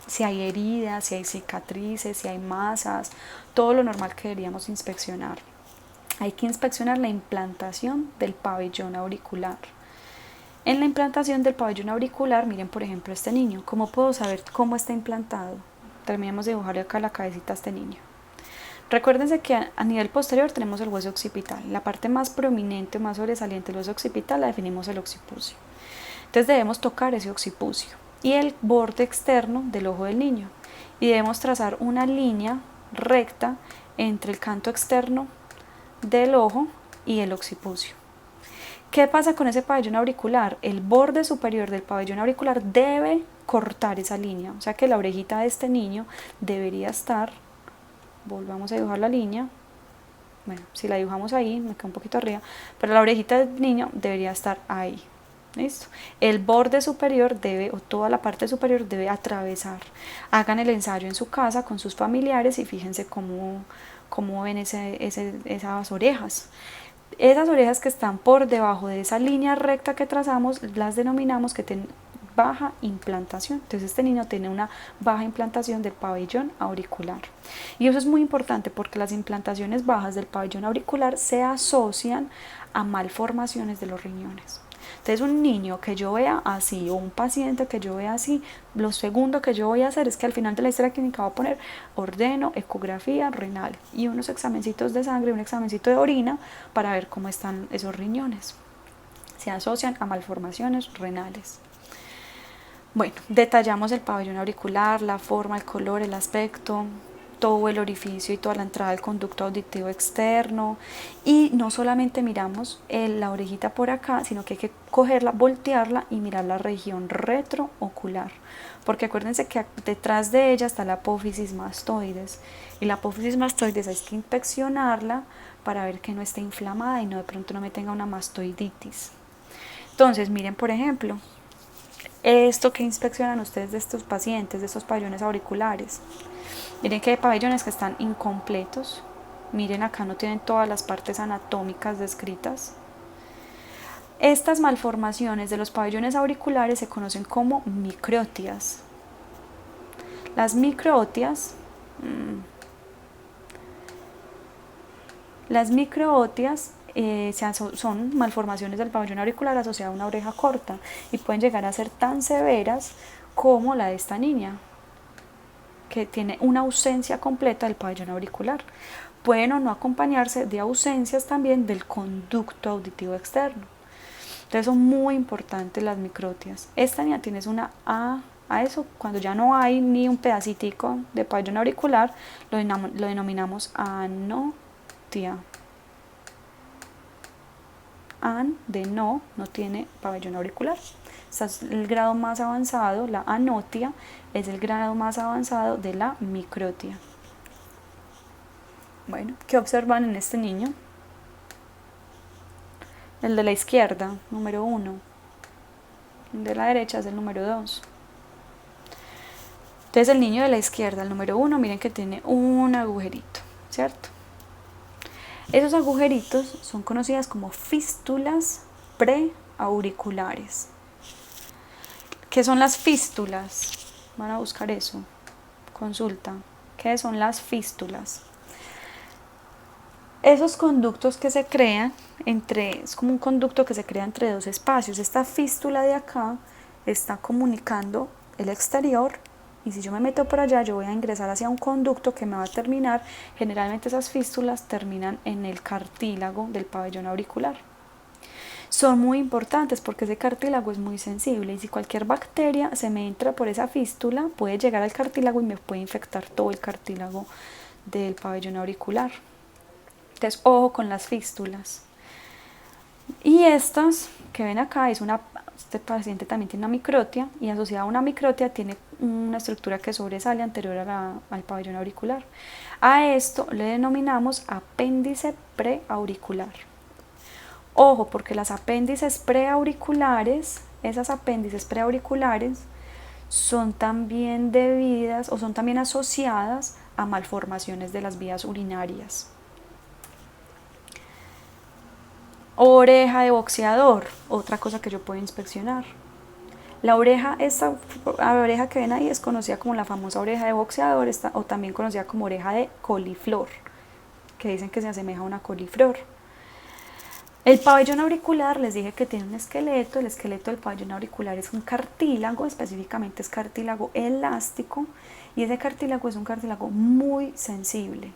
si hay heridas, si hay cicatrices, si hay masas, todo lo normal que deberíamos inspeccionar. Hay que inspeccionar la implantación del pabellón auricular. En la implantación del pabellón auricular, miren por ejemplo este niño. ¿Cómo puedo saber cómo está implantado? Terminemos de dibujarle acá la cabecita a este niño. Recuérdense que a nivel posterior tenemos el hueso occipital. La parte más prominente, más sobresaliente del hueso occipital la definimos el occipucio. Entonces debemos tocar ese occipucio y el borde externo del ojo del niño. Y debemos trazar una línea recta entre el canto externo del ojo y el occipucio. ¿Qué pasa con ese pabellón auricular? El borde superior del pabellón auricular debe cortar esa línea, o sea que la orejita de este niño debería estar, volvamos a dibujar la línea, bueno, si la dibujamos ahí, me queda un poquito arriba, pero la orejita del niño debería estar ahí. ¿Listo? El borde superior debe, o toda la parte superior debe atravesar. Hagan el ensayo en su casa con sus familiares y fíjense cómo ven esas orejas. Esas orejas que están por debajo de esa línea recta que trazamos, las denominamos que tienen baja implantación. Entonces este niño tiene una baja implantación del pabellón auricular. Y eso es muy importante porque las implantaciones bajas del pabellón auricular se asocian a malformaciones de los riñones. Entonces un niño que yo vea así o un paciente que yo vea así, lo segundo que yo voy a hacer es que al final de la historia clínica voy a poner ordeno, ecografía renal y unos examencitos de sangre, un examencito de orina para ver cómo están esos riñones. Se asocian a malformaciones renales. Bueno, detallamos el pabellón auricular, la forma, el color, el aspecto, todo el orificio y toda la entrada del conducto auditivo externo, y no solamente miramos la orejita por acá, sino que hay que cogerla, voltearla y mirar la región retroocular, porque acuérdense que detrás de ella está la apófisis mastoides, y la apófisis mastoides hay que inspeccionarla para ver que no esté inflamada y no de pronto no me tenga una mastoiditis. Entonces miren por ejemplo esto que inspeccionan ustedes de estos pacientes, de estos pabellones auriculares. Miren que hay pabellones que están incompletos. Miren acá no tienen todas las partes anatómicas descritas. Estas malformaciones de los pabellones auriculares se conocen como microtias. Las microtias son malformaciones del pabellón auricular asociadas a una oreja corta y pueden llegar a ser tan severas como la de esta niña, que tiene una ausencia completa del pabellón auricular. Pueden o no acompañarse de ausencias también del conducto auditivo externo. Entonces son muy importantes las microtias. Esta niña tienes una a eso, cuando ya no hay ni un pedacitico de pabellón auricular, lo denominamos anotia. An de no tiene pabellón auricular. Este es el grado más avanzado, la anotia es el grado más avanzado de la microtia. Bueno, ¿qué observan en este niño? El de la izquierda, número 1. El de la derecha es el número 2. Entonces el niño de la izquierda, el número 1, miren que tiene un agujerito, ¿cierto? Esos agujeritos son conocidas como fístulas preauriculares. ¿Qué son las fístulas? Van a buscar eso. Consulta. ¿Qué son las fístulas? Esos conductos que se crean es como un conducto que se crea entre dos espacios. Esta fístula de acá está comunicando el exterior, y si yo me meto por allá, yo voy a ingresar hacia un conducto que me va a terminar. Generalmente esas fístulas terminan en el cartílago del pabellón auricular. Son muy importantes porque ese cartílago es muy sensible, y si cualquier bacteria se me entra por esa fístula, puede llegar al cartílago y me puede infectar todo el cartílago del pabellón auricular. Entonces, ojo con las fístulas. Y estas que ven acá, este paciente también tiene una microtia, y asociada a una microtia tiene una estructura que sobresale anterior al pabellón auricular. A esto le denominamos apéndice preauricular. Ojo, porque las apéndices preauriculares, esas apéndices preauriculares son también debidas o son también asociadas a malformaciones de las vías urinarias. Oreja de boxeador, otra cosa que yo puedo inspeccionar. Esta oreja que ven ahí es conocida como la famosa oreja de boxeador, o también conocida como oreja de coliflor, que dicen que se asemeja a una coliflor. El pabellón auricular, les dije que tiene un esqueleto. El esqueleto del pabellón auricular es un cartílago, específicamente es cartílago elástico, y ese cartílago es un cartílago muy sensible.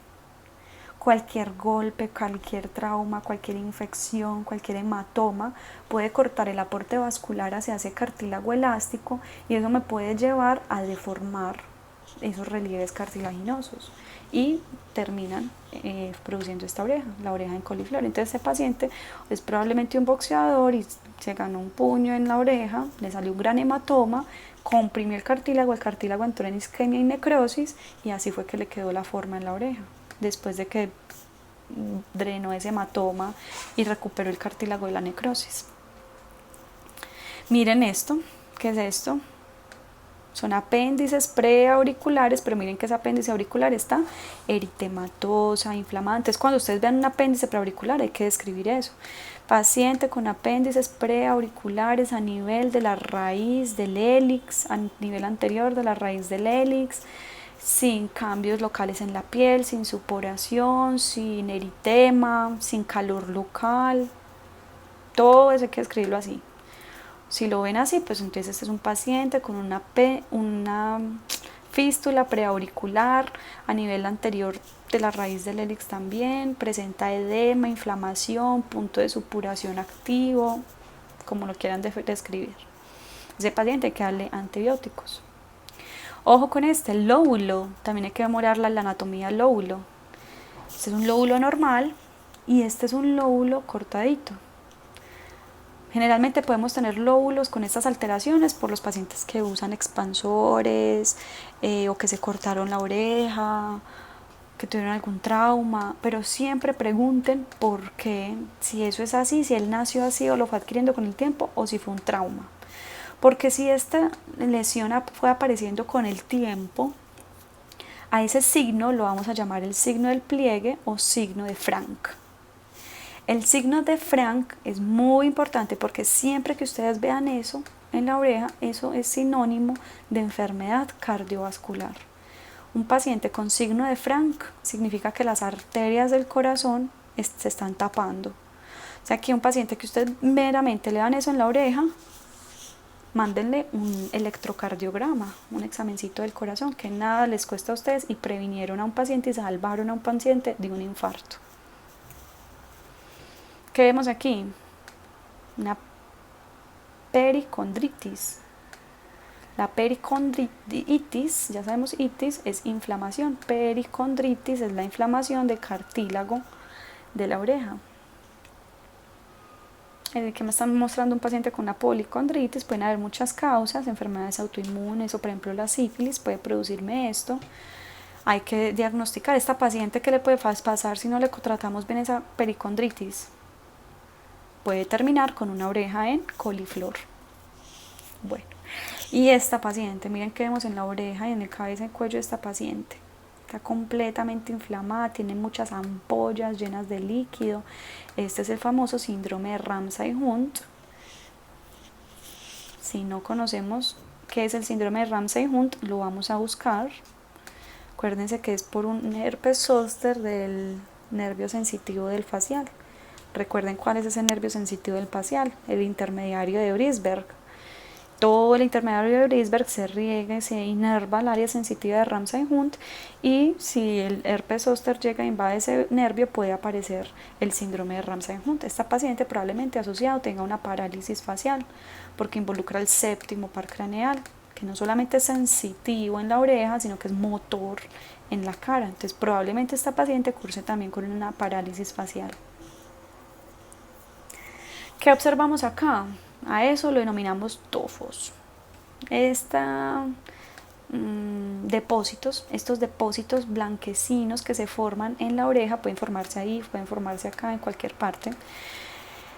Cualquier golpe, cualquier trauma, cualquier infección, cualquier hematoma puede cortar el aporte vascular hacia ese cartílago elástico, y eso me puede llevar a deformar esos relieves cartilaginosos y terminan produciendo esta oreja, la oreja en coliflor. Entonces este paciente es probablemente un boxeador y se ganó un puño en la oreja, le salió un gran hematoma, comprimió el cartílago entró en isquemia y necrosis, y así fue que le quedó la forma en la oreja, después de que drenó ese hematoma y recuperó el cartílago de la necrosis. Miren esto, ¿qué es esto? Son apéndices preauriculares, pero miren que ese apéndice auricular está eritematosa, inflamada. Entonces, cuando ustedes vean un apéndice preauricular, hay que describir eso. Paciente con apéndices preauriculares a nivel de la raíz del hélix, a nivel anterior de la raíz del hélix, sin cambios locales en la piel, sin supuración, sin eritema, sin calor local. Todo eso hay que escribirlo así. Si lo ven así, pues entonces este es un paciente con una fístula preauricular a nivel anterior de la raíz del hélix también, presenta edema, inflamación, punto de supuración activo, como lo quieran describir. Ese paciente hay que darle antibióticos. Ojo con el lóbulo, también hay que memorar la anatomía del lóbulo. Este es un lóbulo normal y este es un lóbulo cortadito. Generalmente podemos tener lóbulos con estas alteraciones por los pacientes que usan expansores o que se cortaron la oreja, que tuvieron algún trauma, pero siempre pregunten por qué, si eso es así, si él nació así o lo fue adquiriendo con el tiempo, o si fue un trauma. Porque si esta lesión fue apareciendo con el tiempo, a ese signo lo vamos a llamar el signo del pliegue o signo de Frank. El signo de Frank es muy importante porque siempre que ustedes vean eso en la oreja, eso es sinónimo de enfermedad cardiovascular. Un paciente con signo de Frank significa que las arterias del corazón se están tapando. O sea, que un paciente que ustedes meramente le dan eso en la oreja, mándenle un electrocardiograma, un examencito del corazón, que nada les cuesta a ustedes, y previnieron a un paciente y salvaron a un paciente de un infarto. ¿Qué vemos aquí? Una pericondritis. La pericondritis, ya sabemos, itis es inflamación. Pericondritis es la inflamación del cartílago de la oreja. El que me están mostrando un paciente con una policondritis, pueden haber muchas causas, enfermedades autoinmunes o por ejemplo la sífilis puede producirme esto. Hay que diagnosticar esta paciente que le puede pasar si no le tratamos bien esa pericondritis. Puede terminar con una oreja en coliflor. Bueno, y esta paciente, miren que vemos en la oreja y en el cabeza y el cuello de esta paciente. Está completamente inflamada, tiene muchas ampollas llenas de líquido. Este es el famoso síndrome de Ramsay-Hunt. Si no conocemos qué es el síndrome de Ramsay-Hunt, lo vamos a buscar. Acuérdense que es por un herpes zóster del nervio sensitivo del facial. Recuerden cuál es ese nervio sensitivo del facial, el intermediario de Brisberg. Todo el intermediario de Brisberg se riega y se inerva al área sensitiva de Ramsay-Hunt, y si el herpes zóster llega a invadir ese nervio puede aparecer el síndrome de Ramsay-Hunt. Esta paciente probablemente asociado tenga una parálisis facial porque involucra el séptimo par craneal, que no solamente es sensitivo en la oreja, sino que es motor en la cara. Entonces probablemente esta paciente curse también con una parálisis facial. ¿Qué observamos acá? A eso lo denominamos tofos. Estos depósitos blanquecinos que se forman en la oreja, pueden formarse ahí, pueden formarse acá, en cualquier parte,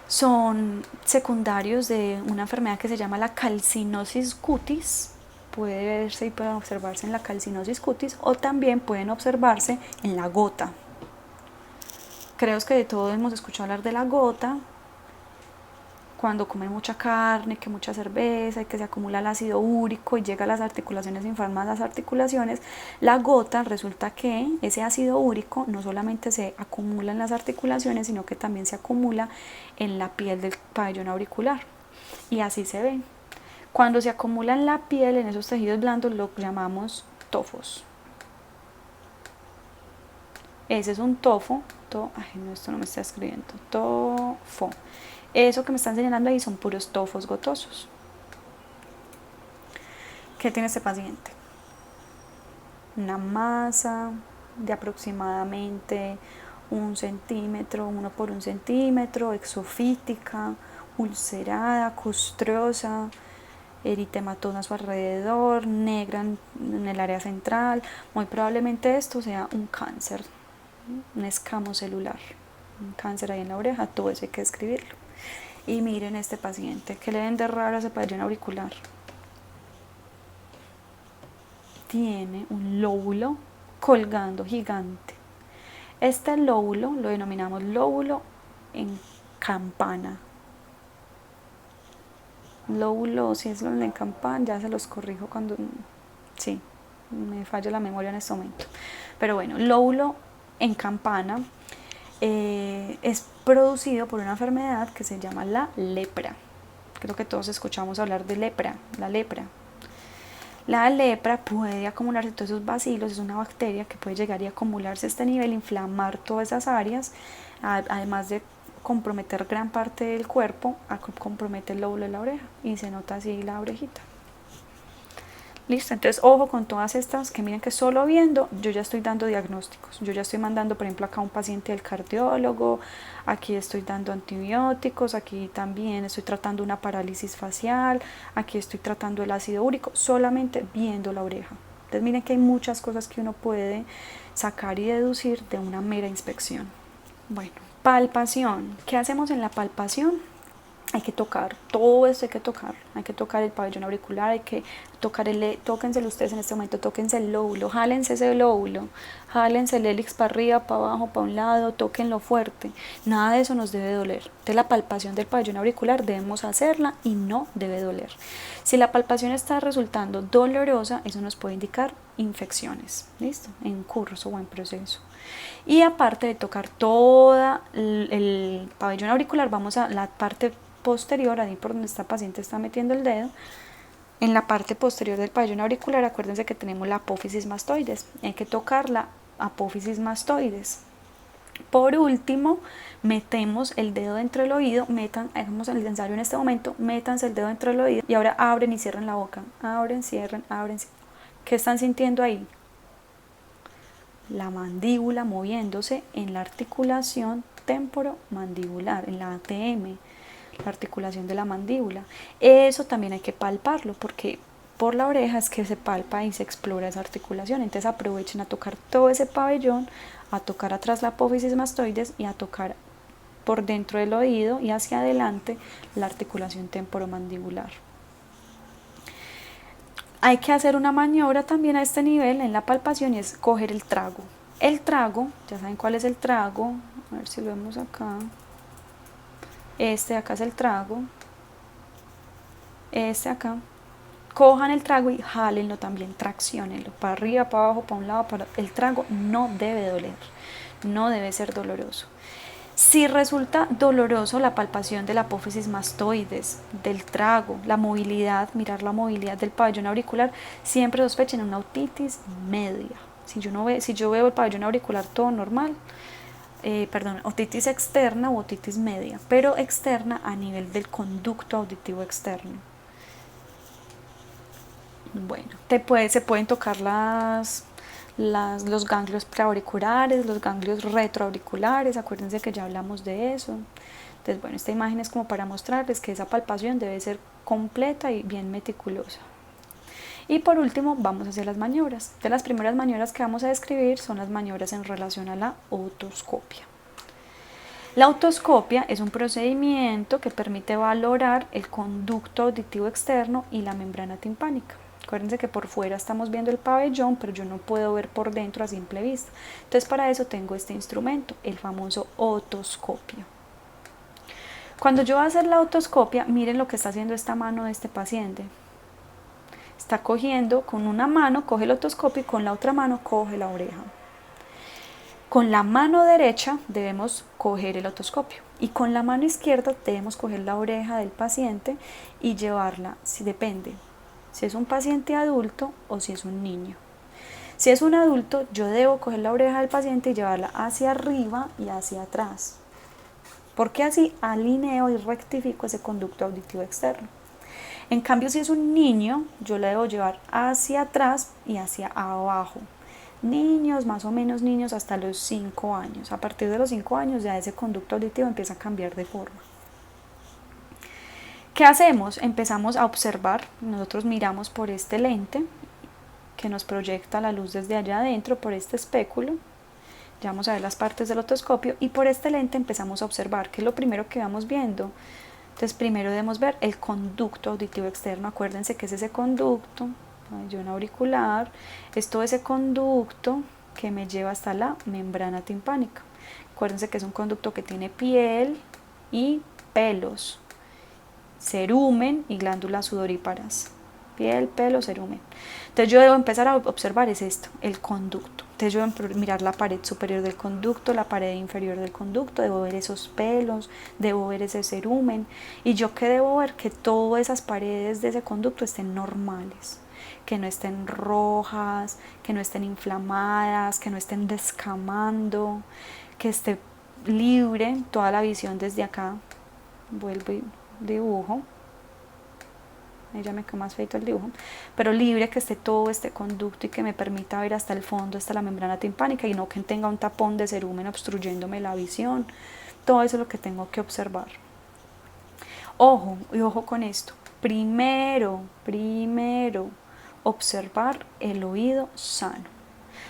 son secundarios de una enfermedad que se llama la calcinosis cutis. Puede verse y pueden observarse en la calcinosis cutis, o también pueden observarse en la gota. Creo que de todos hemos escuchado hablar de la gota. Cuando comen mucha carne, que mucha cerveza y que se acumula el ácido úrico y llega a las articulaciones, inflama las articulaciones, la gota, resulta que ese ácido úrico no solamente se acumula en las articulaciones, sino que también se acumula en la piel del pabellón auricular, y así se ve. Cuando se acumula en la piel, en esos tejidos blandos, lo llamamos tofos. Ese es un tofo. Esto no me está escribiendo. Tofo. Eso que me están señalando ahí son puros tofos gotosos. ¿Qué tiene este paciente? Una masa de aproximadamente 1 centímetro, 1 por 1 centímetro, exofítica, ulcerada, costrosa, eritematosa a su alrededor, negra en el área central. Muy probablemente esto sea un cáncer, un escamo celular, un cáncer ahí en la oreja. Todo eso hay que escribirlo. Y miren este paciente, ¿qué le ven de raro a ese pabellón auricular? Tiene un lóbulo colgando gigante. Este lóbulo lo denominamos lóbulo en campana. Lóbulo, si es lo en campana, ya se los corrijo cuando... Sí, me falla la memoria en este momento. Pero bueno, lóbulo en campana es producido por una enfermedad que se llama la lepra. Creo que todos escuchamos hablar de lepra, la lepra. La lepra puede acumularse todos esos bacilos, es una bacteria que puede llegar y acumularse a este nivel, inflamar todas esas áreas, además de comprometer gran parte del cuerpo, compromete el lóbulo de la oreja y se nota así la orejita. Listo, entonces ojo con todas estas, que miren que solo viendo yo ya estoy dando diagnósticos. Yo ya estoy mandando, por ejemplo, acá a un paciente al cardiólogo, aquí estoy dando antibióticos, aquí también estoy tratando una parálisis facial, aquí estoy tratando el ácido úrico, solamente viendo la oreja. Entonces miren que hay muchas cosas que uno puede sacar y deducir de una mera inspección. Bueno, palpación. ¿Qué hacemos en la palpación? Hay que tocar, todo esto hay que tocar el pabellón auricular, hay que tocar tóquenselo ustedes en este momento, tóquense el lóbulo, jálense ese lóbulo, jálense el hélix para arriba, para abajo, para un lado, tóquenlo fuerte, nada de eso nos debe doler. Entonces la palpación del pabellón auricular debemos hacerla y no debe doler. Si la palpación está resultando dolorosa, eso nos puede indicar infecciones, ¿listo? En curso o en proceso. Y aparte de tocar toda el pabellón auricular, vamos a la parte posterior, ahí por donde esta paciente está metiendo el dedo. En la parte posterior del pabellón auricular, acuérdense que tenemos la apófisis mastoides, hay que tocar la apófisis mastoides. Por último, metemos el dedo dentro del oído, hagamos el ensayo en este momento, métanse el dedo dentro del oído y ahora abren y cierren la boca. Abren, cierren, abren, cierren. ¿Qué están sintiendo ahí? La mandíbula moviéndose en la articulación temporomandibular, en la ATM, la articulación de la mandíbula. Eso también hay que palparlo porque por la oreja es que se palpa y se explora esa articulación. Entonces aprovechen a tocar todo ese pabellón, a tocar atrás la apófisis mastoides y a tocar por dentro del oído y hacia adelante la articulación temporomandibular. Hay que hacer una maniobra también a este nivel en la palpación y es coger el trago. El trago, ya saben cuál es el trago, a ver si lo vemos acá. Este de acá es el trago, este acá. Cojan el trago y jálenlo también, tracciónenlo, para arriba, para abajo, para un lado, para... El trago no debe doler, no debe ser doloroso. Si resulta doloroso la palpación de la apófisis mastoides, del trago, la movilidad, mirar la movilidad del pabellón auricular, siempre sospechen una otitis media. Si yo veo el pabellón auricular todo normal, otitis externa o otitis media, pero externa a nivel del conducto auditivo externo. Bueno, se pueden tocar los ganglios preauriculares, los ganglios retroauriculares, acuérdense que ya hablamos de eso. Entonces, bueno, esta imagen es como para mostrarles que esa palpación debe ser completa y bien meticulosa. Y por último, vamos a hacer las maniobras. De las primeras maniobras que vamos a describir son las maniobras en relación a la otoscopia. La otoscopia es un procedimiento que permite valorar el conducto auditivo externo y la membrana timpánica. Acuérdense que por fuera estamos viendo el pabellón, pero yo no puedo ver por dentro a simple vista. Entonces para eso tengo este instrumento, el famoso otoscopio. Cuando yo voy a hacer la otoscopia, miren lo que está haciendo esta mano de este paciente. Está cogiendo con una mano, coge el otoscopio y con la otra mano coge la oreja. Con la mano derecha debemos coger el otoscopio y con la mano izquierda debemos coger la oreja del paciente y llevarla, si depende, si es un paciente adulto o si es un niño. Si es un adulto, yo debo coger la oreja del paciente y llevarla hacia arriba y hacia atrás, porque así alineo y rectifico ese conducto auditivo externo. En cambio, si es un niño, yo la debo llevar hacia atrás y hacia abajo. Niños, más o menos niños hasta los 5 años. A partir de los 5 años ya ese conducto auditivo empieza a cambiar de forma. ¿Qué hacemos? Empezamos a observar, nosotros miramos por este lente que nos proyecta la luz desde allá adentro, por este espéculo, ya vamos a ver las partes del otoscopio y por este lente empezamos a observar, que es lo primero que vamos viendo. Entonces primero debemos ver el conducto auditivo externo, acuérdense que es ese conducto, pabellón auricular, es todo ese conducto que me lleva hasta la membrana timpánica. Acuérdense que es un conducto que tiene piel y pelos, cerumen y glándulas sudoríparas. Piel, pelo, cerumen. Entonces yo debo empezar a observar es esto, el conducto. Entonces yo debo mirar la pared superior del conducto, la pared inferior del conducto, debo ver esos pelos, debo ver ese cerumen. ¿Y yo qué debo ver? Que todas esas paredes de ese conducto estén normales, que no estén rojas, que no estén inflamadas, que no estén descamando, que esté libre toda la visión desde acá. Vuelvo y dibujo. Ahí ya me quedó más feito el dibujo, pero libre, que esté todo este conducto y que me permita ver hasta el fondo, hasta la membrana timpánica y no que tenga un tapón de cerumen obstruyéndome la visión. Todo eso es lo que tengo que observar. Ojo, y ojo con esto. Primero, observar el oído sano.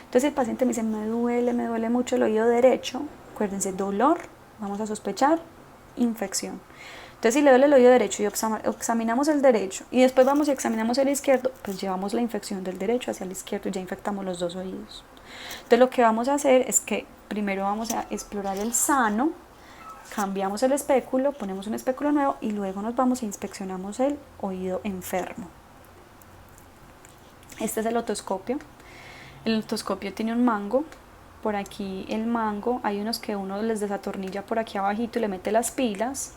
Entonces el paciente me dice, me duele mucho el oído derecho. Acuérdense, dolor, vamos a sospechar infección. Entonces si le duele el oído derecho y examinamos el derecho y después vamos y examinamos el izquierdo, pues llevamos la infección del derecho hacia el izquierdo y ya infectamos los dos oídos. Entonces lo que vamos a hacer es que primero vamos a explorar el sano, cambiamos el espéculo, ponemos un espéculo nuevo y luego nos vamos e inspeccionamos el oído enfermo. Este es el otoscopio. El otoscopio tiene un mango. Por aquí el mango, hay unos que uno les desatornilla por aquí abajito y le mete las pilas,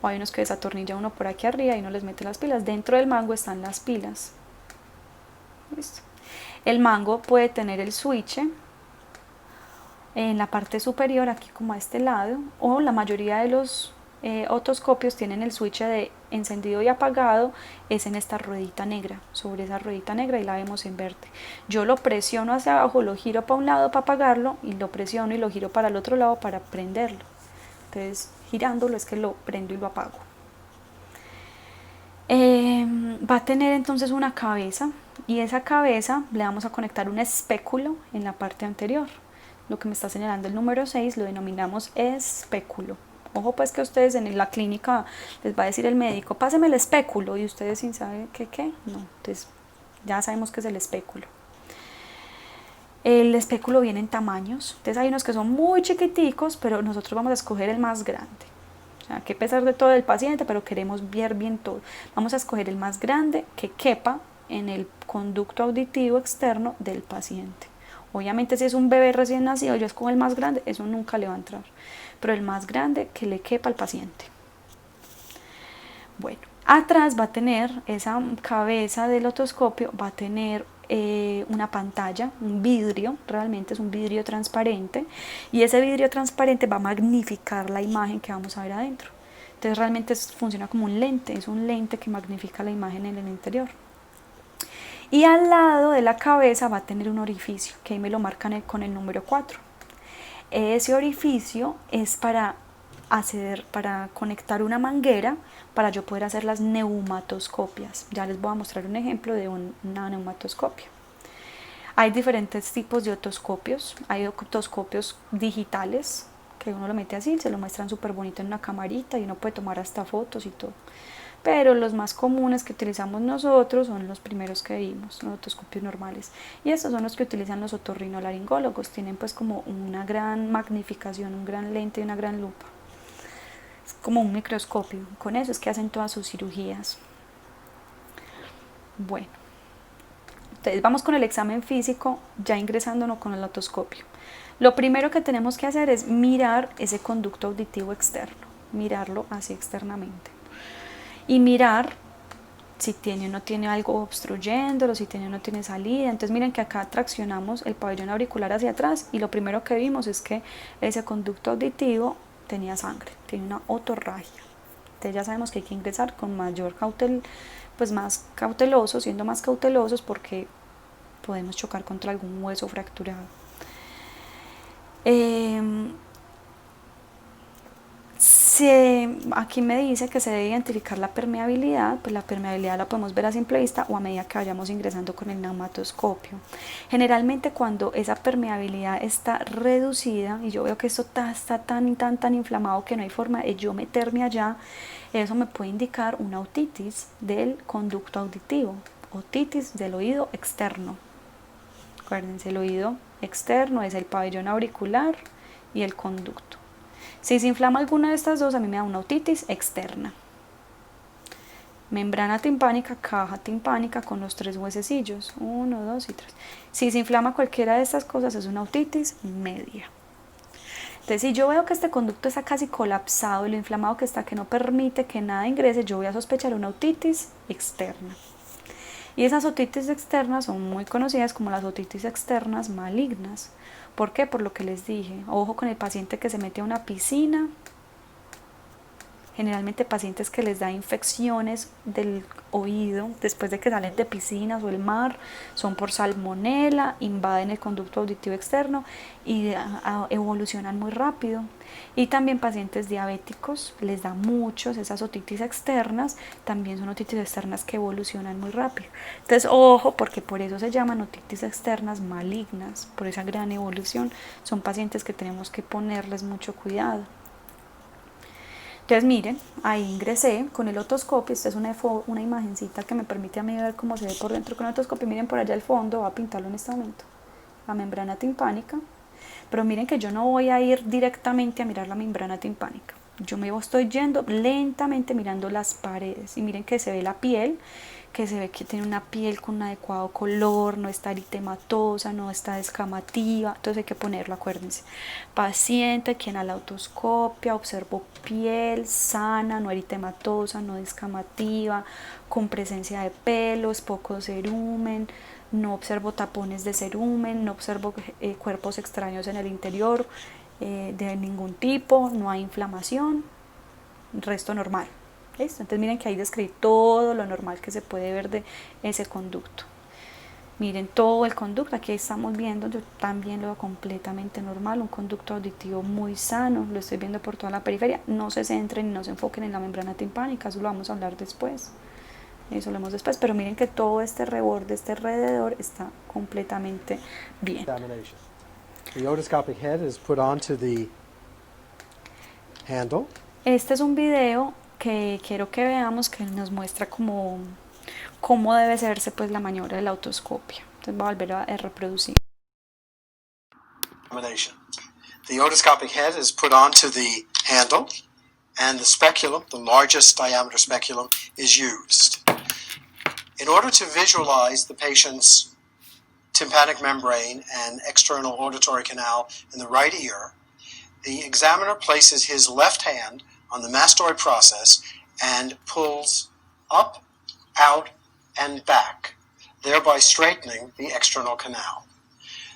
o hay unos que desatornilla uno por aquí arriba y uno les mete las pilas. Dentro del mango están las pilas. ¿Listo? El mango puede tener el switch en la parte superior, aquí como a este lado, o la mayoría de los otoscopios tienen el switch de encendido y apagado, es en esta ruedita negra, sobre esa ruedita negra, y la vemos en verde. Yo lo presiono hacia abajo, lo giro para un lado para apagarlo, y lo presiono y lo giro para el otro lado para prenderlo. Entonces girándolo es que lo prendo y lo apago. Va a tener entonces una cabeza, y esa cabeza le vamos a conectar un espéculo en la parte anterior. Lo que me está señalando el número 6 lo denominamos espéculo. Ojo pues que ustedes en la clínica les va a decir el médico, páseme el espéculo, y ustedes sin saber qué, no, entonces ya sabemos que es el espéculo. El espéculo viene en tamaños, entonces hay unos que son muy chiquiticos, pero nosotros vamos a escoger el más grande. O sea, que pesar de todo el paciente, pero queremos ver bien todo. Vamos a escoger el más grande que quepa en el conducto auditivo externo del paciente. Obviamente si es un bebé recién nacido, yo escojo el más grande, eso nunca le va a entrar. Pero el más grande que le quepa al paciente. Bueno, atrás va a tener esa cabeza del otoscopio, va a tener una pantalla, un vidrio, realmente es un vidrio transparente, y ese vidrio transparente va a magnificar la imagen que vamos a ver adentro. Entonces realmente funciona como un lente, es un lente que magnifica la imagen en el interior. Y al lado de la cabeza va a tener un orificio, que ahí me lo marcan con el número 4. Ese orificio es para conectar una manguera para yo poder hacer las neumatoscopias. Ya les voy a mostrar un ejemplo de una neumatoscopia. Hay diferentes tipos de otoscopios. Hay otoscopios digitales, que uno lo mete así, se lo muestran súper bonito en una camarita y uno puede tomar hasta fotos y todo. Pero los más comunes que utilizamos nosotros son los primeros que vimos, los otoscopios normales. Y estos son los que utilizan los otorrinolaringólogos. Tienen pues como una gran magnificación, un gran lente y una gran lupa. Es como un microscopio. Con eso es que hacen todas sus cirugías. Bueno, entonces vamos con el examen físico, ya ingresándonos con el otoscopio. Lo primero que tenemos que hacer es mirar ese conducto auditivo externo, mirarlo así externamente. Y mirar si tiene o no tiene algo obstruyéndolo, si tiene o no tiene salida. Entonces miren que acá traccionamos el pabellón auricular hacia atrás, y lo primero que vimos es que ese conducto auditivo tenía sangre, tiene una otorragia. Entonces ya sabemos que hay que ingresar con mayor cautela, pues más cautelosos, siendo más cautelosos, porque podemos chocar contra algún hueso fracturado. Aquí me dice que se debe identificar la permeabilidad. Pues la permeabilidad la podemos ver a simple vista o a medida que vayamos ingresando con el neumatoscopio. Generalmente cuando esa permeabilidad está reducida y yo veo que esto está tan inflamado que no hay forma de yo meterme allá, eso me puede indicar una otitis del conducto auditivo, otitis del oído externo. Acuérdense, el oído externo es el pabellón auricular y el conducto. Si se inflama alguna de estas dos, a mí me da una otitis externa. Membrana timpánica, caja timpánica con los 3 huesecillos, 1, 2 y 3. Si se inflama cualquiera de estas cosas, es una otitis media. Entonces, si yo veo que este conducto está casi colapsado y lo inflamado que está, que no permite que nada ingrese, yo voy a sospechar una otitis externa. Y esas otitis externas son muy conocidas como las otitis externas malignas. ¿Por qué? Por lo que les dije. Ojo con el paciente que se mete a una piscina. Generalmente pacientes que les da infecciones del oído después de que salen de piscinas o el mar, son por salmonela, invaden el conducto auditivo externo y evolucionan muy rápido. Y también pacientes diabéticos les da muchos esas otitis externas, también son otitis externas que evolucionan muy rápido. Entonces ojo, porque por eso se llaman otitis externas malignas, por esa gran evolución. Son pacientes que tenemos que ponerles mucho cuidado. Entonces miren, ahí ingresé con el otoscopio. Esta es una imagencita que me permite a mí ver cómo se ve por dentro con el otoscopio. Miren por allá al fondo, voy a pintarlo en este momento, la membrana timpánica. Pero miren que yo no voy a ir directamente a mirar la membrana timpánica. Yo me estoy yendo lentamente mirando las paredes y miren que se ve la piel, que se ve que tiene una piel con un adecuado color, no está eritematosa, no está descamativa, entonces hay que ponerlo, acuérdense. Paciente quien a la otoscopia observó piel sana, no eritematosa, no descamativa, con presencia de pelos, poco cerumen, no observo tapones de cerumen, no observo cuerpos extraños en el interior de ningún tipo, no hay inflamación, resto normal. ¿Listo? Entonces miren que ahí describí todo lo normal que se puede ver de ese conducto. Miren todo el conducto, aquí estamos viendo, yo también lo veo completamente normal, un conducto auditivo muy sano, lo estoy viendo por toda la periferia, no se centren y no se enfoquen en la membrana timpánica, eso lo vamos a hablar después, eso lo vemos después, pero miren que todo este reborde, este alrededor está completamente bien. The otoscopic head is put onto the handle. Este es un video que quiero que veamos que nos muestra cómo debe verse pues la maniobra de la otoscopia. Entonces voy a volver a reproducir. The otoscopic head is put onto the handle and the speculum, the largest diameter speculum, is used. In order to visualize the patient's tympanic membrane and external auditory canal in the right ear, the examiner places his left hand on the mastoid process and pulls up, out, and back, thereby straightening the external canal.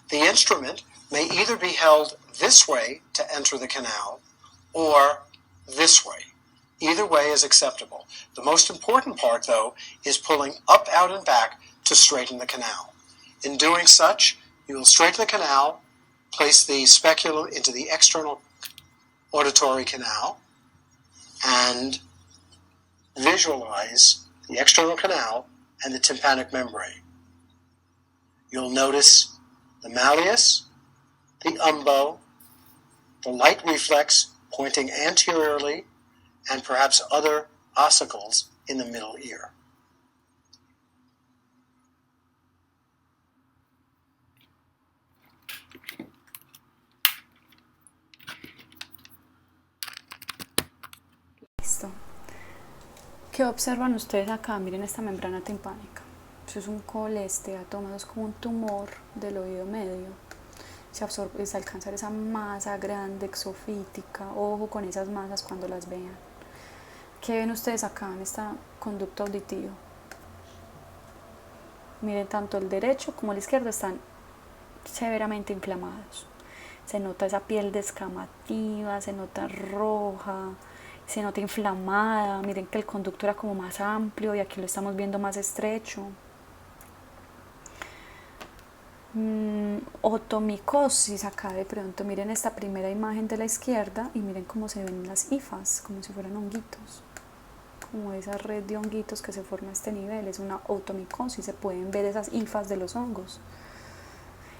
The instrument may either be held this way to enter the canal or this way. Either way is acceptable. The most important part, though, is pulling up, out, and back to straighten the canal. In doing such, you will straighten the canal, place the speculum into the external auditory canal, and visualize the external canal and the tympanic membrane. You'll notice the malleus, the umbo, the light reflex pointing anteriorly, and perhaps other ossicles in the middle ear. Listo. ¿Qué observan ustedes acá? Miren esta membrana timpánica. Eso es un colesteatoma, es como un tumor del oído medio. Se alcanza esa masa grande, exofítica. Ojo con esas masas cuando las vean. ¿Qué ven ustedes acá en este conducto auditivo? Miren, tanto el derecho como el izquierdo están severamente inflamados. Se nota esa piel descamativa, se nota roja, se nota inflamada. Miren que el conducto era como más amplio y aquí lo estamos viendo más estrecho. Otomicosis acá de pronto, miren esta primera imagen de la izquierda y miren cómo se ven las hifas, como si fueran honguitos, como esa red de honguitos que se forma a este nivel, es una otomicosis, se pueden ver esas hifas de los hongos.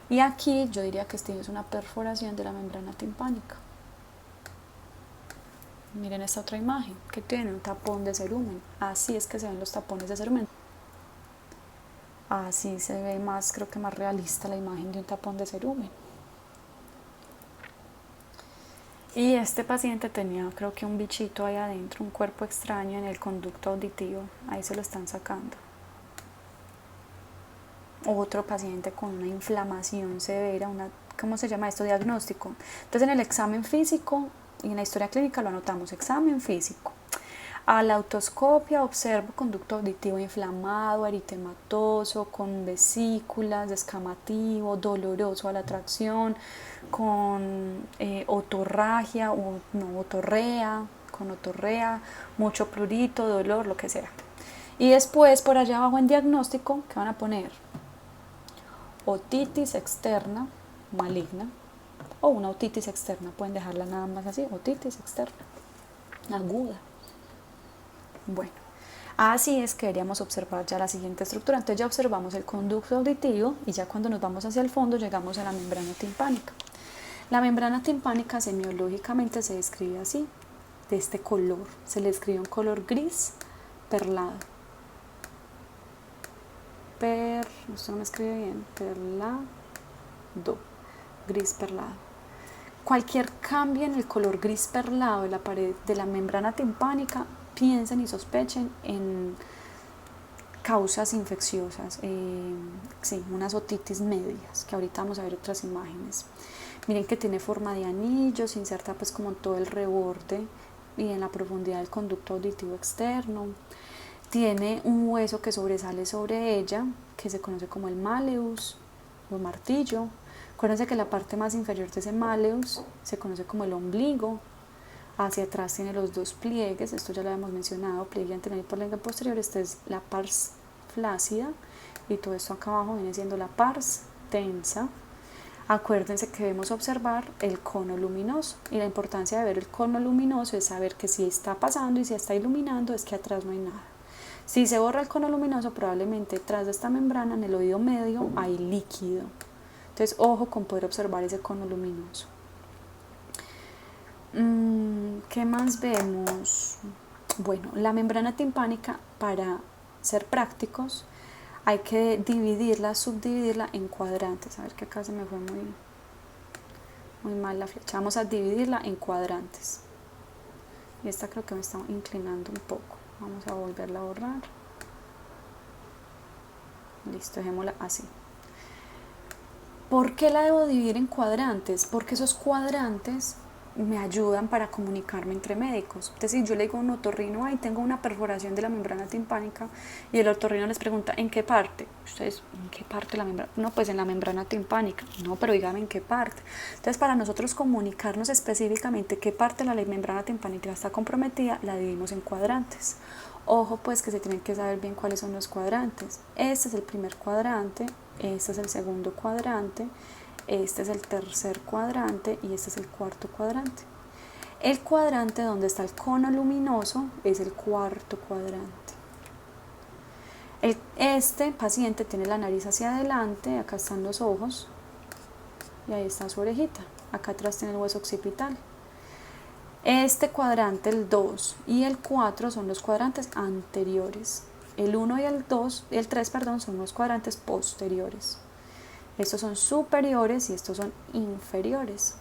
Y aquí yo diría que esto es una perforación de la membrana timpánica. Miren esta otra imagen que tiene un tapón de cerumen, así es que se ven los tapones de cerumen. Así se ve más, creo que más realista la imagen de un tapón de cerumen. Y este paciente tenía, creo que un bichito ahí adentro, un cuerpo extraño en el conducto auditivo, ahí se lo están sacando. Otro paciente con una inflamación severa, ¿cómo se llama esto? Diagnóstico. Entonces en el examen físico y en la historia clínica lo anotamos, examen físico. A la otoscopia observo conducto auditivo inflamado, eritematoso, con vesículas, descamativo, doloroso a la tracción, con otorragia o no otorrea, con otorrea, mucho prurito, dolor, lo que sea. Y después por allá abajo en diagnóstico, ¿qué van a poner? Otitis externa maligna o una otitis externa, pueden dejarla nada más así, otitis externa aguda. Bueno, así es que deberíamos observar ya la siguiente estructura. Entonces ya observamos el conducto auditivo y ya cuando nos vamos hacia el fondo llegamos a la membrana timpánica. La membrana timpánica semiológicamente se describe así, de este color, se le describe un color gris perlado. Esto no me escribe bien, perlado, gris perlado. Cualquier cambio en el color gris perlado de la pared de la membrana timpánica, piensen y sospechen en causas infecciosas, sí, unas otitis medias, que ahorita vamos a ver otras imágenes. Miren que tiene forma de anillo, se inserta pues como en todo el reborde y en la profundidad del conducto auditivo externo. Tiene un hueso que sobresale sobre ella, que se conoce como el malleus o martillo. Acuérdense que la parte más inferior de ese malleus se conoce como el ombligo. Hacia atrás tiene los dos pliegues, esto ya lo habíamos mencionado, pliegue anterior y pliegue posterior. Esta es la pars flácida y todo esto acá abajo viene siendo la pars tensa. Acuérdense que debemos observar el cono luminoso, y la importancia de ver el cono luminoso es saber que si está pasando y si está iluminando es que atrás no hay nada. Si se borra el cono luminoso, probablemente detrás de esta membrana, en el oído medio, hay líquido. Entonces, ojo con poder observar ese cono luminoso. ¿Qué más vemos? Bueno, la membrana timpánica, para ser prácticos, hay que dividirla, subdividirla en cuadrantes. A ver que acá se me fue muy mal la flecha. Vamos a dividirla en cuadrantes. Y esta creo que me está inclinando un poco. Vamos a volverla a borrar. Listo, dejémosla así. ¿Por qué la debo dividir en cuadrantes? Porque esos cuadrantes me ayudan para comunicarme entre médicos. Es decir, yo le digo a un otorrino, ahí tengo una perforación de la membrana timpánica, y el otorrino les pregunta, ¿en qué parte? Ustedes, ¿en qué parte de la membrana? No, pues en la membrana timpánica. No, pero dígame en qué parte. Entonces, para nosotros comunicarnos específicamente qué parte de la membrana timpánica está comprometida, la dividimos en cuadrantes. Ojo pues que se tienen que saber bien cuáles son los cuadrantes. Este es el primer cuadrante, este es el segundo cuadrante, este es el tercer cuadrante y este es el cuarto cuadrante. El cuadrante donde está el cono luminoso es el cuarto cuadrante. Este paciente tiene la nariz hacia adelante, acá están los ojos y ahí está su orejita. Acá atrás tiene el hueso occipital. Este cuadrante, el 2 y el 4, son los cuadrantes anteriores. El 1 y el 2, el 3, perdón, son los cuadrantes posteriores. Estos son superiores y estos son inferiores.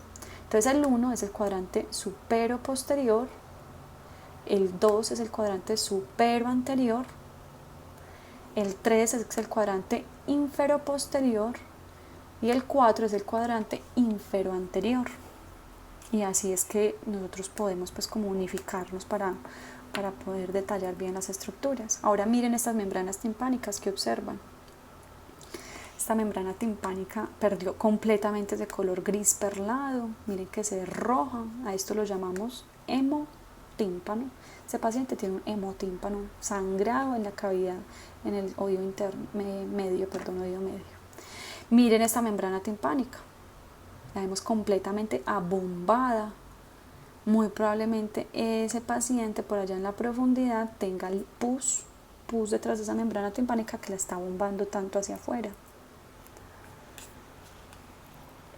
Entonces el 1 es el cuadrante supero-posterior, el 2 es el cuadrante supero-anterior, el 3 es el cuadrante infero-posterior y el 4 es el cuadrante infero-anterior. Y así es que nosotros podemos pues como unificarnos para poder detallar bien las estructuras. Ahora miren estas membranas timpánicas que observan. Esta membrana timpánica perdió completamente ese color gris perlado. Miren que se roja. A esto lo llamamos hemotímpano. Ese paciente tiene un hemotímpano sangrado en la cavidad, en el oído interno, oído medio. Miren esta membrana timpánica. La vemos completamente abombada. Muy probablemente ese paciente por allá en la profundidad tenga el pus detrás de esa membrana timpánica que la está bombando tanto hacia afuera.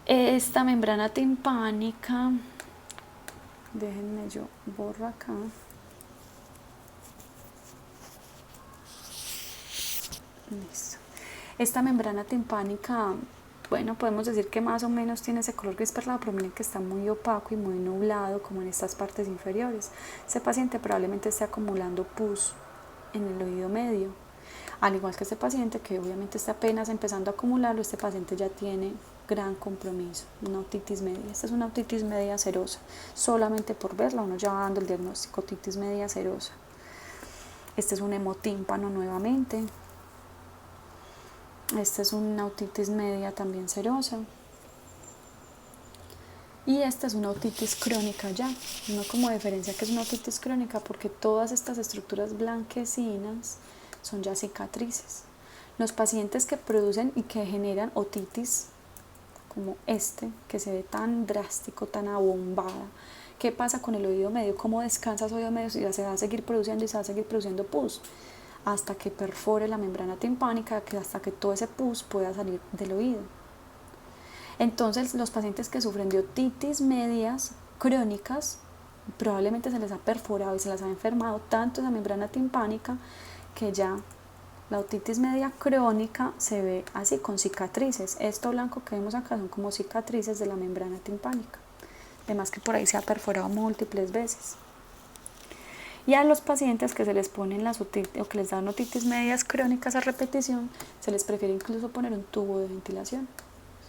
Esta membrana timpánica, déjenme yo borro acá. Listo. Esta membrana timpánica, bueno, podemos decir que más o menos tiene ese color gris perlado, pero miren que está muy opaco y muy nublado, como en estas partes inferiores. Ese paciente probablemente esté acumulando pus en el oído medio. Al igual que este paciente, que obviamente está apenas empezando a acumularlo, este paciente ya tiene gran compromiso, una otitis media. Esta es una otitis media serosa. Solamente por verla uno ya va dando el diagnóstico, otitis media serosa. Este es un hemotímpano nuevamente. Esta es una otitis media también serosa. Y esta es una otitis crónica ya. No como diferencia que es una otitis crónica porque todas estas estructuras blanquecinas son ya cicatrices. Los pacientes que producen y que generan otitis como este, que se ve tan drástico, tan abombada, ¿qué pasa con el oído medio? ¿Cómo descansa ese oído medio? Si se va a seguir produciendo y se va a seguir produciendo pus hasta que perfore la membrana timpánica, hasta que todo ese pus pueda salir del oído. Entonces los pacientes que sufren de otitis medias crónicas probablemente se les ha perforado y se les ha enfermado tanto esa membrana timpánica que ya la otitis media crónica se ve así con cicatrices. Esto blanco que vemos acá son como cicatrices de la membrana timpánica. además que por ahí se ha perforado múltiples veces. Y a los pacientes que se les ponen las otitis o que les dan otitis medias crónicas a repetición, se les prefiere incluso poner un tubo de ventilación.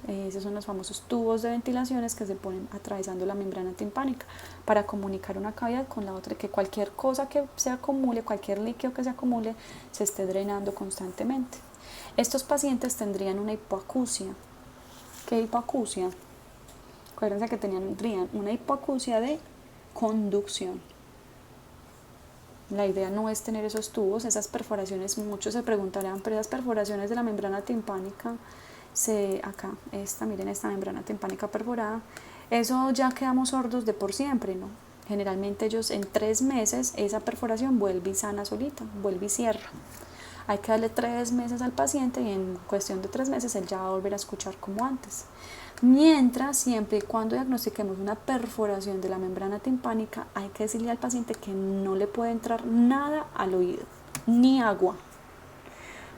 Esos son los famosos tubos de ventilaciones que se ponen atravesando la membrana timpánica para comunicar una cavidad con la otra, que cualquier cosa que se acumule, cualquier líquido que se acumule, se esté drenando constantemente. Estos pacientes tendrían una hipoacusia. ¿Qué hipoacusia? Acuérdense que tendrían una hipoacusia de conducción. La idea no es tener esos tubos, esas perforaciones. Muchos se preguntarán, pero esas perforaciones de la membrana timpánica, miren esta membrana timpánica perforada, eso ya quedamos sordos de por siempre, ¿no? Generalmente ellos en 3 meses esa perforación vuelve y sana solita, vuelve y cierra. Hay que darle 3 meses al paciente y en cuestión de 3 meses él ya va a volver a escuchar como antes. Mientras, siempre y cuando diagnostiquemos una perforación de la membrana timpánica, hay que decirle al paciente que no le puede entrar nada al oído, ni agua.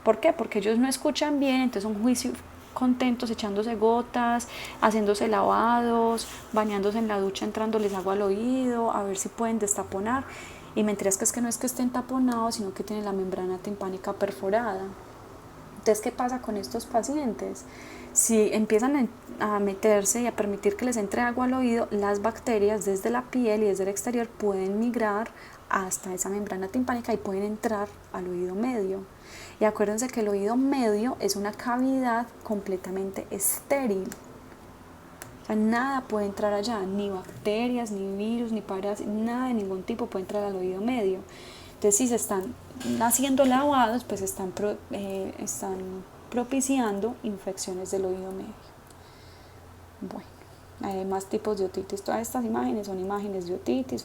¿Por qué? Porque ellos no escuchan bien, entonces son juicios contentos echándose gotas, haciéndose lavados, bañándose en la ducha, entrándoles agua al oído, a ver si pueden destaponar. Y mentiras que es que no es que estén taponados, sino que tienen la membrana timpánica perforada. Entonces, ¿qué pasa con estos pacientes? Si empiezan a meterse y a permitir que les entre agua al oído, las bacterias desde la piel y desde el exterior pueden migrar hasta esa membrana timpánica y pueden entrar al oído medio. Y acuérdense que el oído medio es una cavidad completamente estéril. O sea, nada puede entrar allá, ni bacterias, ni virus, ni parásitos, nada de ningún tipo puede entrar al oído medio. Entonces, si se están haciendo lavados, pues están propiciando infecciones del oído medio. Bueno, hay más tipos de otitis. Todas estas imágenes son imágenes de otitis.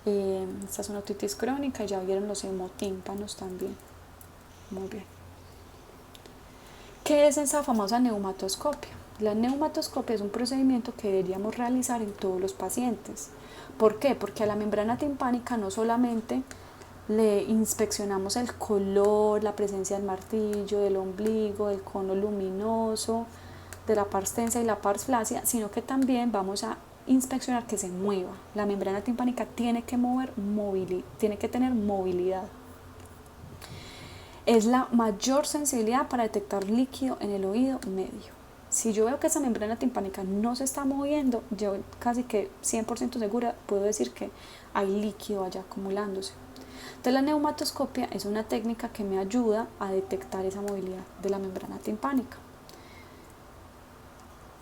Esta es una otitis crónica y ya vieron los hemotímpanos también. Muy bien. ¿Qué es esa famosa neumatoscopia? La neumatoscopia es un procedimiento que deberíamos realizar en todos los pacientes. ¿Por qué? Porque a la membrana timpánica no solamente le inspeccionamos el color, la presencia del martillo, del ombligo, del cono luminoso, de la pars tensa y la pars flácida, sino que también vamos a inspeccionar que se mueva. La membrana timpánica tiene que tener movilidad. Es la mayor sensibilidad para detectar líquido en el oído medio. Si yo veo que esa membrana timpánica no se está moviendo, yo casi que 100% segura puedo decir que hay líquido allá acumulándose. Entonces, la neumatoscopia es una técnica que me ayuda a detectar esa movilidad de la membrana timpánica.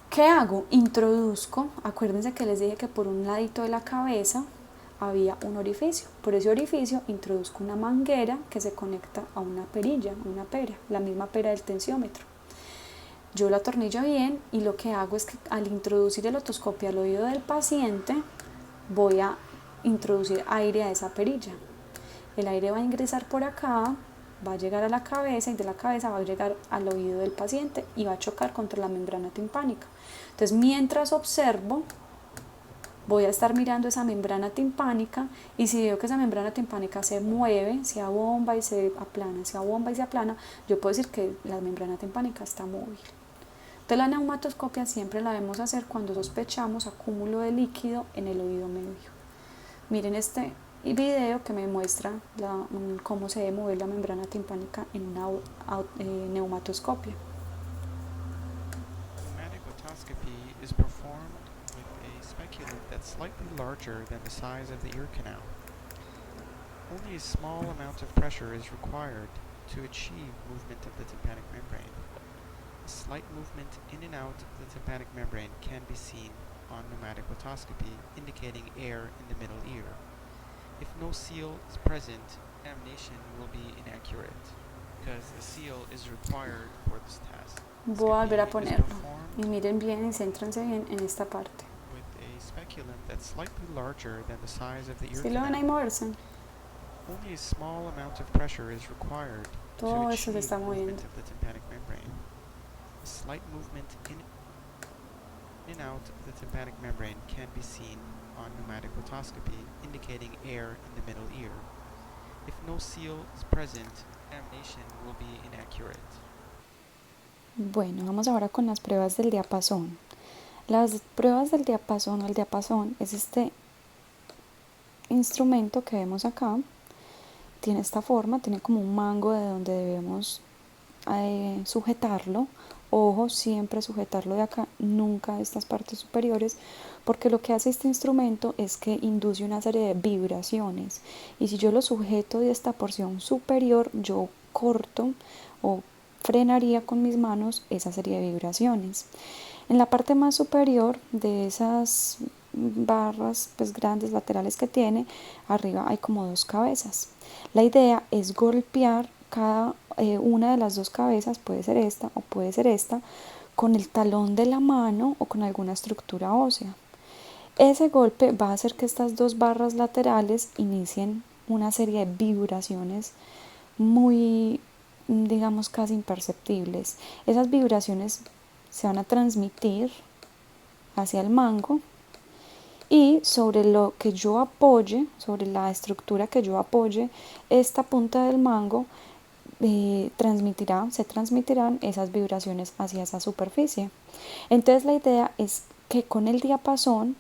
¿Qué hago? Introduzco, acuérdense que les dije que por un ladito de la cabeza había un orificio. Por ese orificio introduzco una manguera que se conecta a una perilla, una pera, la misma pera del tensiómetro. Yo la atornillo bien y lo que hago es que al introducir el otoscopio al oído del paciente, voy a introducir aire a esa perilla. El aire va a ingresar por acá, va a llegar a la cabeza y de la cabeza va a llegar al oído del paciente y va a chocar contra la membrana timpánica. Entonces, mientras observo, voy a estar mirando esa membrana timpánica y si veo que esa membrana timpánica se mueve, se abomba y se aplana, se abomba y se aplana, yo puedo decir que la membrana timpánica está móvil. Entonces, la neumatoscopia siempre la debemos hacer cuando sospechamos acúmulo de líquido en el oído medio. Miren este video que me muestra cómo se debe mover la membrana timpánica en una neumatoscopia. Pneumatic otoscopy is performed with a speculum that's slightly larger than the size of the ear canal. Only a small amount of pressure is required to achieve movement of the tympanic membrane. A slight movement in and out of the tympanic membrane can be seen on pneumatic otoscopy, indicating air in the middle ear. If no seal is present, examination will be inaccurate, because a seal is required for this task. Voy a volver a ponerlo y miren bien y céntrense bien en esta parte. With a speculum that's slightly larger than the size of the ear ¿Sí lo ven ahí canal. moverse? Only a small amount of pressure is required to Todo esto se achieve está movement moviendo. of the tympanic membrane. A slight movement in and out of the tympanic membrane can be seen on pneumatic otoscopy, indicating air in the middle ear. If no seal is present, examination will be inaccurate. Bueno, vamos ahora con las pruebas del diapasón. Las pruebas del diapasón, el diapasón es este instrumento que vemos acá. Tiene esta forma, tiene como un mango de donde debemos sujetarlo. Ojo, siempre sujetarlo de acá, nunca de estas partes superiores, porque lo que hace este instrumento es que induce una serie de vibraciones, y si yo lo sujeto de esta porción superior, yo corto o frenaría con mis manos esa serie de vibraciones. En la parte más superior de esas barras pues grandes laterales que tiene, arriba hay como dos cabezas. La idea es golpear cada una de las dos cabezas, puede ser esta o puede ser esta, con el talón de la mano o con alguna estructura ósea. Ese golpe va a hacer que estas dos barras laterales inicien una serie de vibraciones muy, digamos, casi imperceptibles. Esas vibraciones se van a transmitir hacia el mango, y sobre lo que yo apoye, sobre la estructura que yo apoye esta punta del mango, se transmitirán esas vibraciones hacia esa superficie. Entonces la idea es que con el diapasón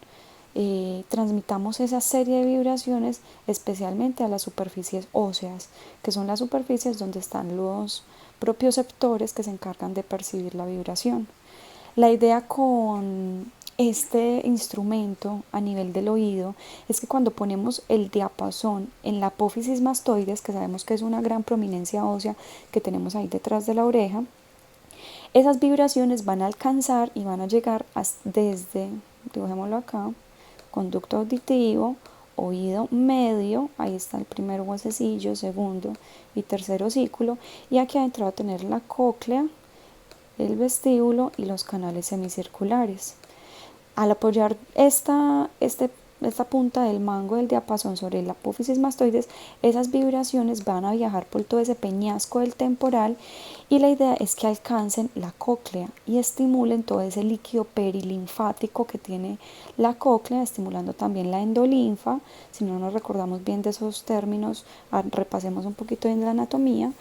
transmitamos esa serie de vibraciones especialmente a las superficies óseas, que son las superficies donde están los propioceptores que se encargan de percibir la vibración. La idea con este instrumento a nivel del oído es que cuando ponemos el diapasón en la apófisis mastoides, que sabemos que es una gran prominencia ósea que tenemos ahí detrás de la oreja, esas vibraciones van a alcanzar y van a llegar desde, dibujémoslo acá, conducto auditivo, oído medio, ahí está el primer huesecillo, segundo y tercer osículo, y aquí adentro va a tener la cóclea, el vestíbulo y los canales semicirculares. Al apoyar esta punta del mango del diapasón sobre la apófisis mastoides, esas vibraciones van a viajar por todo ese peñasco del temporal, y la idea es que alcancen la cóclea y estimulen todo ese líquido perilinfático que tiene la cóclea, estimulando también la endolinfa. Si no nos recordamos bien de esos términos, repasemos un poquito bien de la anatomía.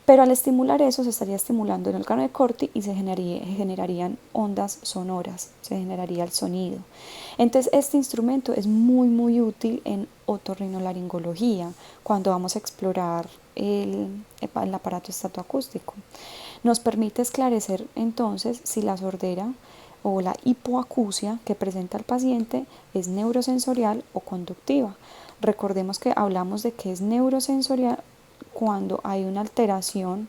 Pero al estimular eso, se estaría estimulando el órgano de Corti y se generarían ondas sonoras, se generaría el sonido. Entonces, este instrumento es muy útil en otorrinolaringología, cuando vamos a explorar el aparato estatoacústico. Nos permite esclarecer entonces si la sordera o la hipoacusia que presenta el paciente es neurosensorial o conductiva. Recordemos que hablamos de que es neurosensorial cuando hay una alteración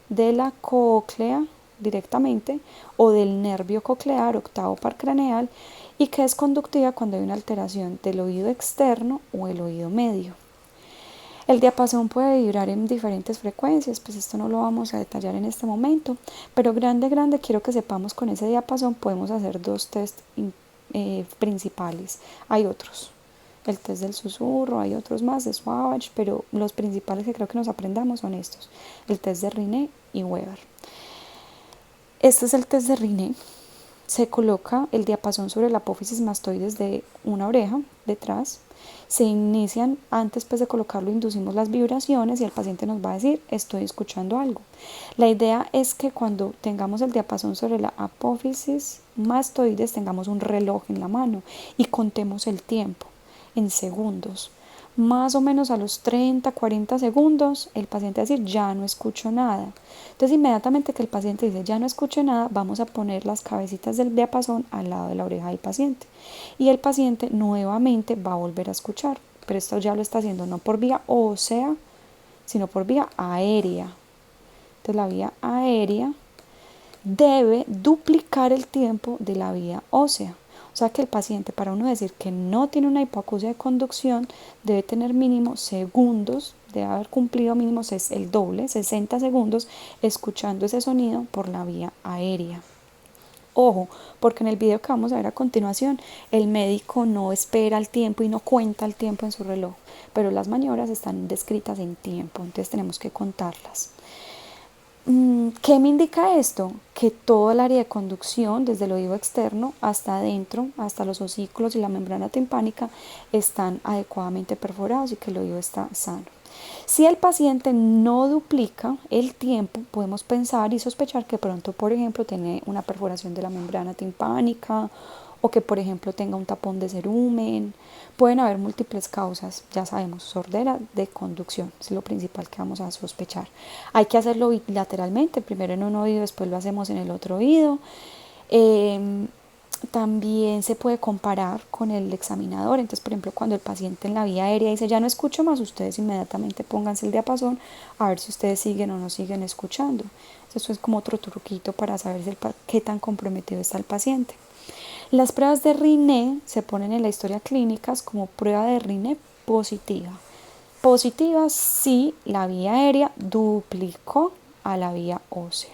de la cóclea directamente o del nervio coclear octavo par craneal, y que es conductiva cuando hay una alteración del oído externo o el oído medio. El diapasón puede vibrar en diferentes frecuencias, pues esto no lo vamos a detallar en este momento, pero grande quiero que sepamos con ese diapasón podemos hacer dos test principales. Hay otros, el test del susurro, hay otros más de Swabash, pero los principales que creo que nos aprendamos son estos, el test de Rinne y Weber. Este es el test de Rinne. Se coloca el diapasón sobre la apófisis mastoides de una oreja detrás. Se inician, antes pues de colocarlo, inducimos las vibraciones y el paciente nos va a decir, estoy escuchando algo. La idea es que cuando tengamos el diapasón sobre la apófisis mastoides, tengamos un reloj en la mano y contemos el tiempo en segundos. Más o menos a los 30-40 segundos, el paciente va a decir, ya no escucho nada. Entonces, inmediatamente que el paciente dice, ya no escucho nada, vamos a poner las cabecitas del diapasón al lado de la oreja del paciente. Y el paciente nuevamente va a volver a escuchar. Pero esto ya lo está haciendo no por vía ósea, sino por vía aérea. Entonces, la vía aérea debe duplicar el tiempo de la vía ósea. O sea que el paciente, para uno decir que no tiene una hipoacusia de conducción, debe tener mínimo segundos, debe haber cumplido mínimo el doble, 60 segundos, escuchando ese sonido por la vía aérea. Ojo, porque en el video que vamos a ver a continuación, el médico no espera el tiempo y no cuenta el tiempo en su reloj, pero las maniobras están descritas en tiempo, entonces tenemos que contarlas. ¿Qué me indica esto? Que todo el área de conducción, desde el oído externo hasta adentro, hasta los osículos y la membrana timpánica, están adecuadamente perforados y que el oído está sano. Si el paciente no duplica el tiempo, podemos pensar y sospechar que pronto, por ejemplo, tiene una perforación de la membrana timpánica o que, por ejemplo, tenga un tapón de cerumen. Pueden haber múltiples causas, ya sabemos, sordera de conducción, es lo principal que vamos a sospechar. Hay que hacerlo bilateralmente, primero en un oído, después lo hacemos en el otro oído. También se puede comparar con el examinador. Entonces, por ejemplo, cuando el paciente en la vía aérea dice ya no escucho más, ustedes inmediatamente pónganse el diapasón a ver si ustedes siguen o no siguen escuchando. Eso es como otro truquito para saber qué tan comprometido está el paciente. Las pruebas de Rinne se ponen en la historia clínica como prueba de Rinne positiva. Positiva si la vía aérea duplicó a la vía ósea.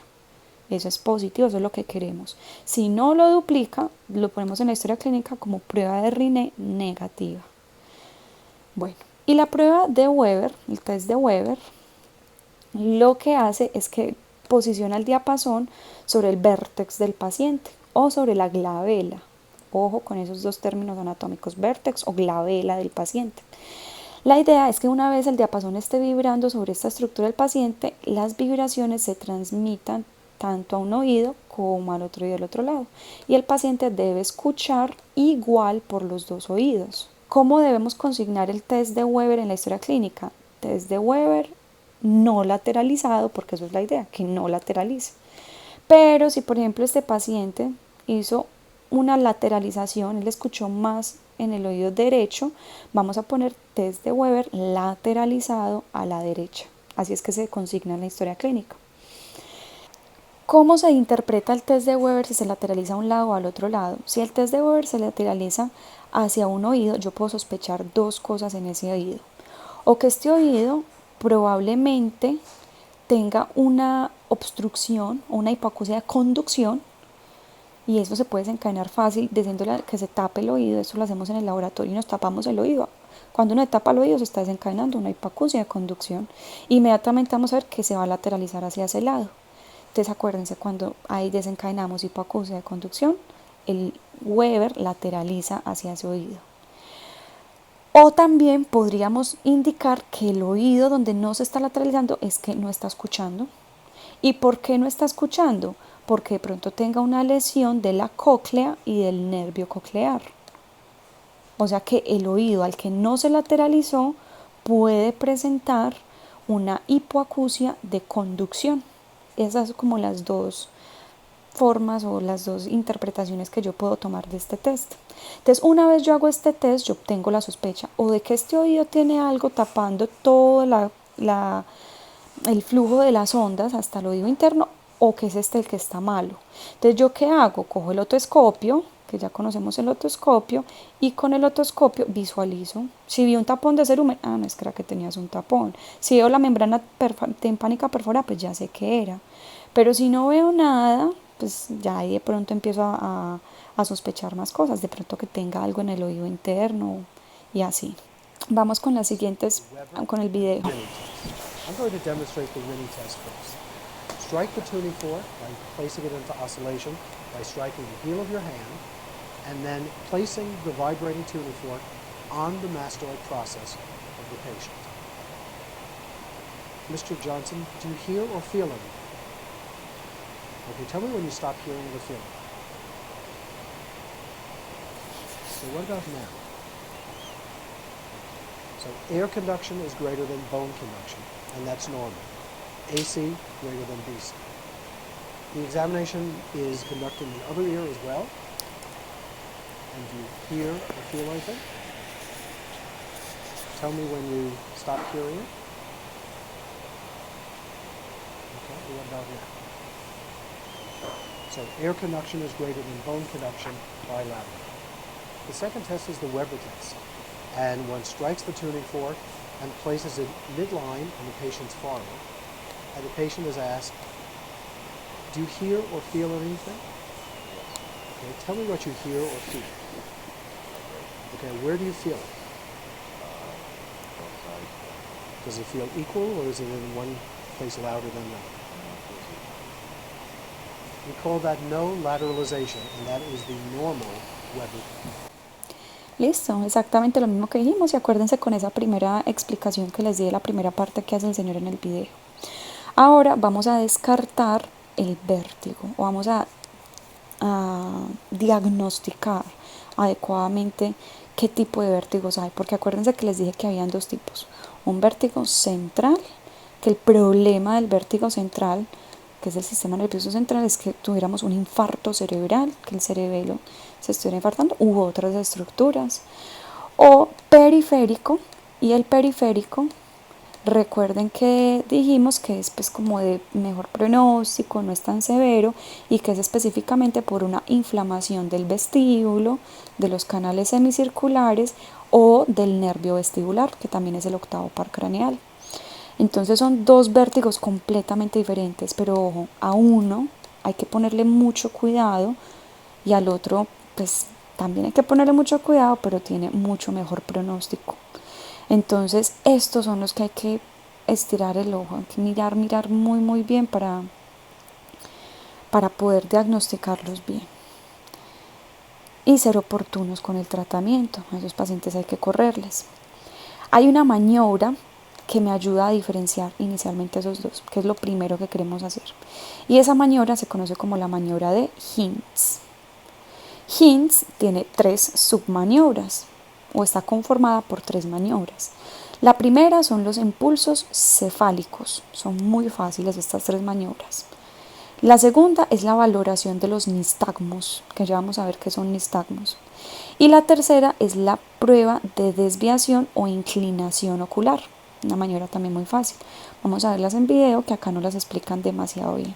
Eso es positivo, eso es lo que queremos. Si no lo duplica, lo ponemos en la historia clínica como prueba de Rinne negativa. Bueno, y la prueba de Weber, el test de Weber, lo que hace es que posiciona el diapasón sobre el vértex del paciente o sobre la glabela. Ojo con esos dos términos anatómicos, vértex o glabela del paciente. La idea es que una vez el diapasón esté vibrando sobre esta estructura del paciente, las vibraciones se transmitan tanto a un oído como al otro oído del otro lado. Y el paciente debe escuchar igual por los dos oídos. ¿Cómo debemos consignar el test de Weber en la historia clínica? Test de Weber no lateralizado, porque eso es la idea, que no lateralice. Pero si por ejemplo este paciente hizo una lateralización, él escuchó más en el oído derecho, vamos a poner test de Weber lateralizado a la derecha. Así es que se consigna en la historia clínica. ¿Cómo se interpreta el test de Weber si se lateraliza a un lado o al otro lado? Si el test de Weber se lateraliza hacia un oído, yo puedo sospechar dos cosas en ese oído. O que este oído probablemente tenga una obstrucción o una hipoacusia de conducción, y eso se puede desencadenar fácil diciéndole que se tape el oído. Eso lo hacemos en el laboratorio y nos tapamos el oído. Cuando uno tapa el oído se está desencadenando una hipoacusia de conducción. Inmediatamente vamos a ver que se va a lateralizar hacia ese lado. Entonces acuérdense, cuando ahí desencadenamos hipoacusia de conducción, el Weber lateraliza hacia ese oído. O también podríamos indicar que el oído donde no se está lateralizando es que no está escuchando. ¿Y por qué no está escuchando? Porque de pronto tenga una lesión de la cóclea y del nervio coclear. O sea que el oído al que no se lateralizó puede presentar una hipoacusia de conducción. Esas son como las dos formas o las dos interpretaciones que yo puedo tomar de este test. Entonces, una vez yo hago este test, yo obtengo la sospecha o de que este oído tiene algo tapando todo el flujo de las ondas hasta el oído interno, o que es este el que está malo. Entonces, ¿yo qué hago? Cojo el otoscopio, que ya conocemos el otoscopio, y con el otoscopio visualizo. Si vi un tapón de cerumen, no es que era que tenías un tapón. Si veo la membrana timpánica perforada, pues ya sé qué era. Pero si no veo nada, pues ya ahí de pronto empiezo a sospechar más cosas, de pronto que tenga algo en el oído interno y así. Vamos con las siguientes, con el video. I'm going to demonstrate the Rinne test first. Strike the tuning fork by placing it into oscillation by striking the heel of your hand and then placing the vibrating tuning fork on the mastoid process of the patient. Mr. Johnson, do you hear or feel anything? Okay, tell me when you stop hearing or feeling. So what about now? So air conduction is greater than bone conduction, and that's normal. AC greater than BC. The examination is conducted in the other ear as well. And do you hear or feel anything? Tell me when you stop hearing it. Okay, what about now? So air conduction is greater than bone conduction bilaterally. The second test is the Weber test. And one strikes the tuning fork and places it midline on the patient's forehead. And the patient is asked, do you hear or feel anything? Okay, tell me what you hear or feel. Okay, where do you feel it? Does it feel equal, or is it in one place louder than another? We call that no lateralization, and that is the normal Weber. Listo, exactamente lo mismo que dijimos y acuérdense con esa primera explicación que les di de la primera parte que hace el señor en el video. Ahora vamos a descartar el vértigo o vamos a diagnosticar adecuadamente qué tipo de vértigos hay, porque acuérdense que les dije que habían dos tipos, un vértigo central, que el problema del vértigo central, que es el sistema nervioso central, es que tuviéramos un infarto cerebral, que el cerebelo se estuviera infartando, u otras estructuras, o periférico, y el periférico, recuerden que dijimos que es pues como de mejor pronóstico, no es tan severo y que es específicamente por una inflamación del vestíbulo, de los canales semicirculares o del nervio vestibular, que también es el octavo par craneal. Entonces son dos vértigos completamente diferentes, pero ojo, a uno hay que ponerle mucho cuidado y al otro pues también hay que ponerle mucho cuidado, pero tiene mucho mejor pronóstico. Entonces estos son los que hay que estirar el ojo, hay que mirar muy bien para poder diagnosticarlos bien y ser oportunos con el tratamiento. A esos pacientes hay que correrles. Hay una maniobra que me ayuda a diferenciar inicialmente esos dos, que es lo primero que queremos hacer. Y esa maniobra se conoce como la maniobra de Hintz. Hintz tiene 3 submaniobras o está conformada por 3 maniobras. La primera son los impulsos cefálicos, son muy fáciles estas 3 maniobras. La segunda es la valoración de los nistagmos, que ya vamos a ver qué son nistagmos. Y la tercera es la prueba de desviación o inclinación ocular, una maniobra también muy fácil. Vamos a verlas en video, que acá no las explican demasiado bien.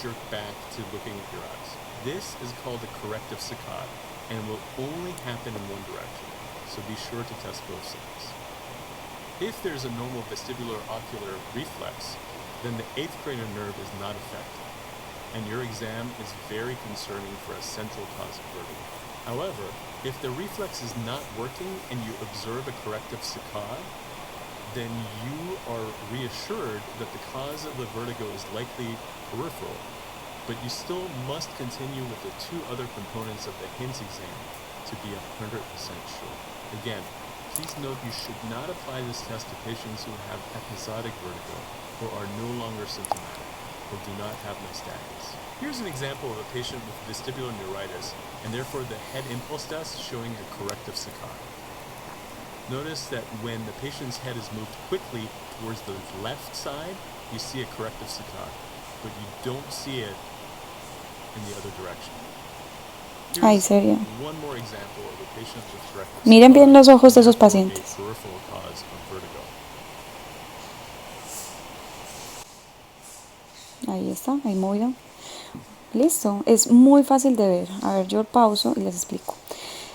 Jerk back to looking at your eyes. This is called a corrective saccade and will only happen in one direction, so be sure to test both sides. If there's a normal vestibular ocular reflex, then the 8th cranial nerve is not affected, and your exam is very concerning for a central cause of vertigo. However, if the reflex is not working and you observe a corrective saccade, then you are reassured that the cause of the vertigo is likely peripheral, but you still must continue with the 2 other components of the Hintz exam to be 100% sure. Again, please note you should not apply this test to patients who have episodic vertigo or are no longer symptomatic or do not have nystagmus. Here's an example of a patient with vestibular neuritis and therefore the head impulse test showing a corrective saccade. Notice that when the patient's head is moved quickly towards the left side, you see a corrective saccade, but you don't see it in the other direction. Ahí se vio. One more example of a patient with corrective Miren bien los ojos de esos therefore a pacientes. peripheral cause of vertigo. Ahí está, ahí movido. Listo, es muy fácil de ver. A ver, yo pauso y les explico.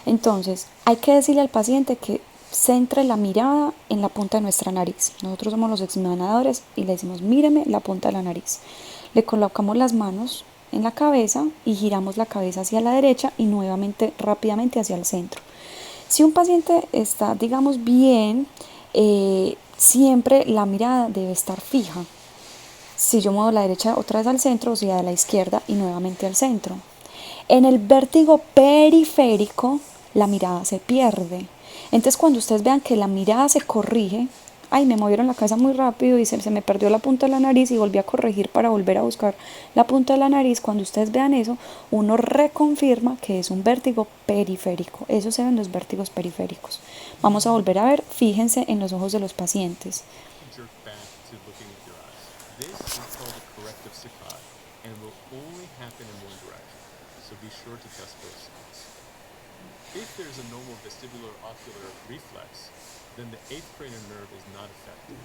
Entonces, hay que decirle al paciente que centre la mirada en la punta de nuestra nariz. Nosotros somos los examinadores y le decimos, míreme la punta de la nariz. Le colocamos las manos en la cabeza y giramos la cabeza hacia la derecha y nuevamente rápidamente hacia el centro. Si un paciente está, digamos, bien, siempre la mirada debe estar fija. Si yo muevo la derecha otra vez al centro, o sea, de la izquierda y nuevamente al centro. En el vértigo periférico, la mirada se pierde. Entonces, cuando ustedes vean que la mirada se corrige, ay, me movieron la cabeza muy rápido y se me perdió la punta de la nariz y volví a corregir para volver a buscar la punta de la nariz. Cuando ustedes vean eso, uno reconfirma que es un vértigo periférico. Eso se ven los vértigos periféricos. Vamos a volver a ver, fíjense en los ojos de los pacientes. Jerk back to looking at your eyes. This is called a corrective saccade and will only happen in one direction, so be sure to test both sides. If there's a normal vestibular ocular reflex, then the 8th cranial nerve is not affected,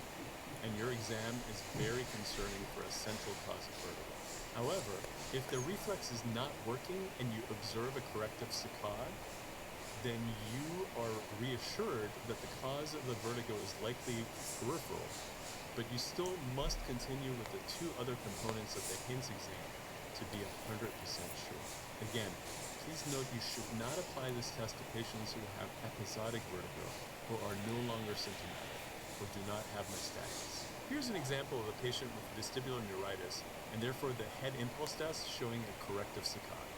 and your exam is very concerning for a central cause of vertigo. However, if the reflex is not working and you observe a corrective saccade, then you are reassured that the cause of the vertigo is likely peripheral, but you still must continue with the 2 other components of the Hintz exam to be 100% sure. Again, please note you should not apply this test to patients who have episodic vertigo or are no longer symptomatic or do not have nystagmus. Here's an example of a patient with vestibular neuritis and therefore the head impulse test showing a corrective saccade.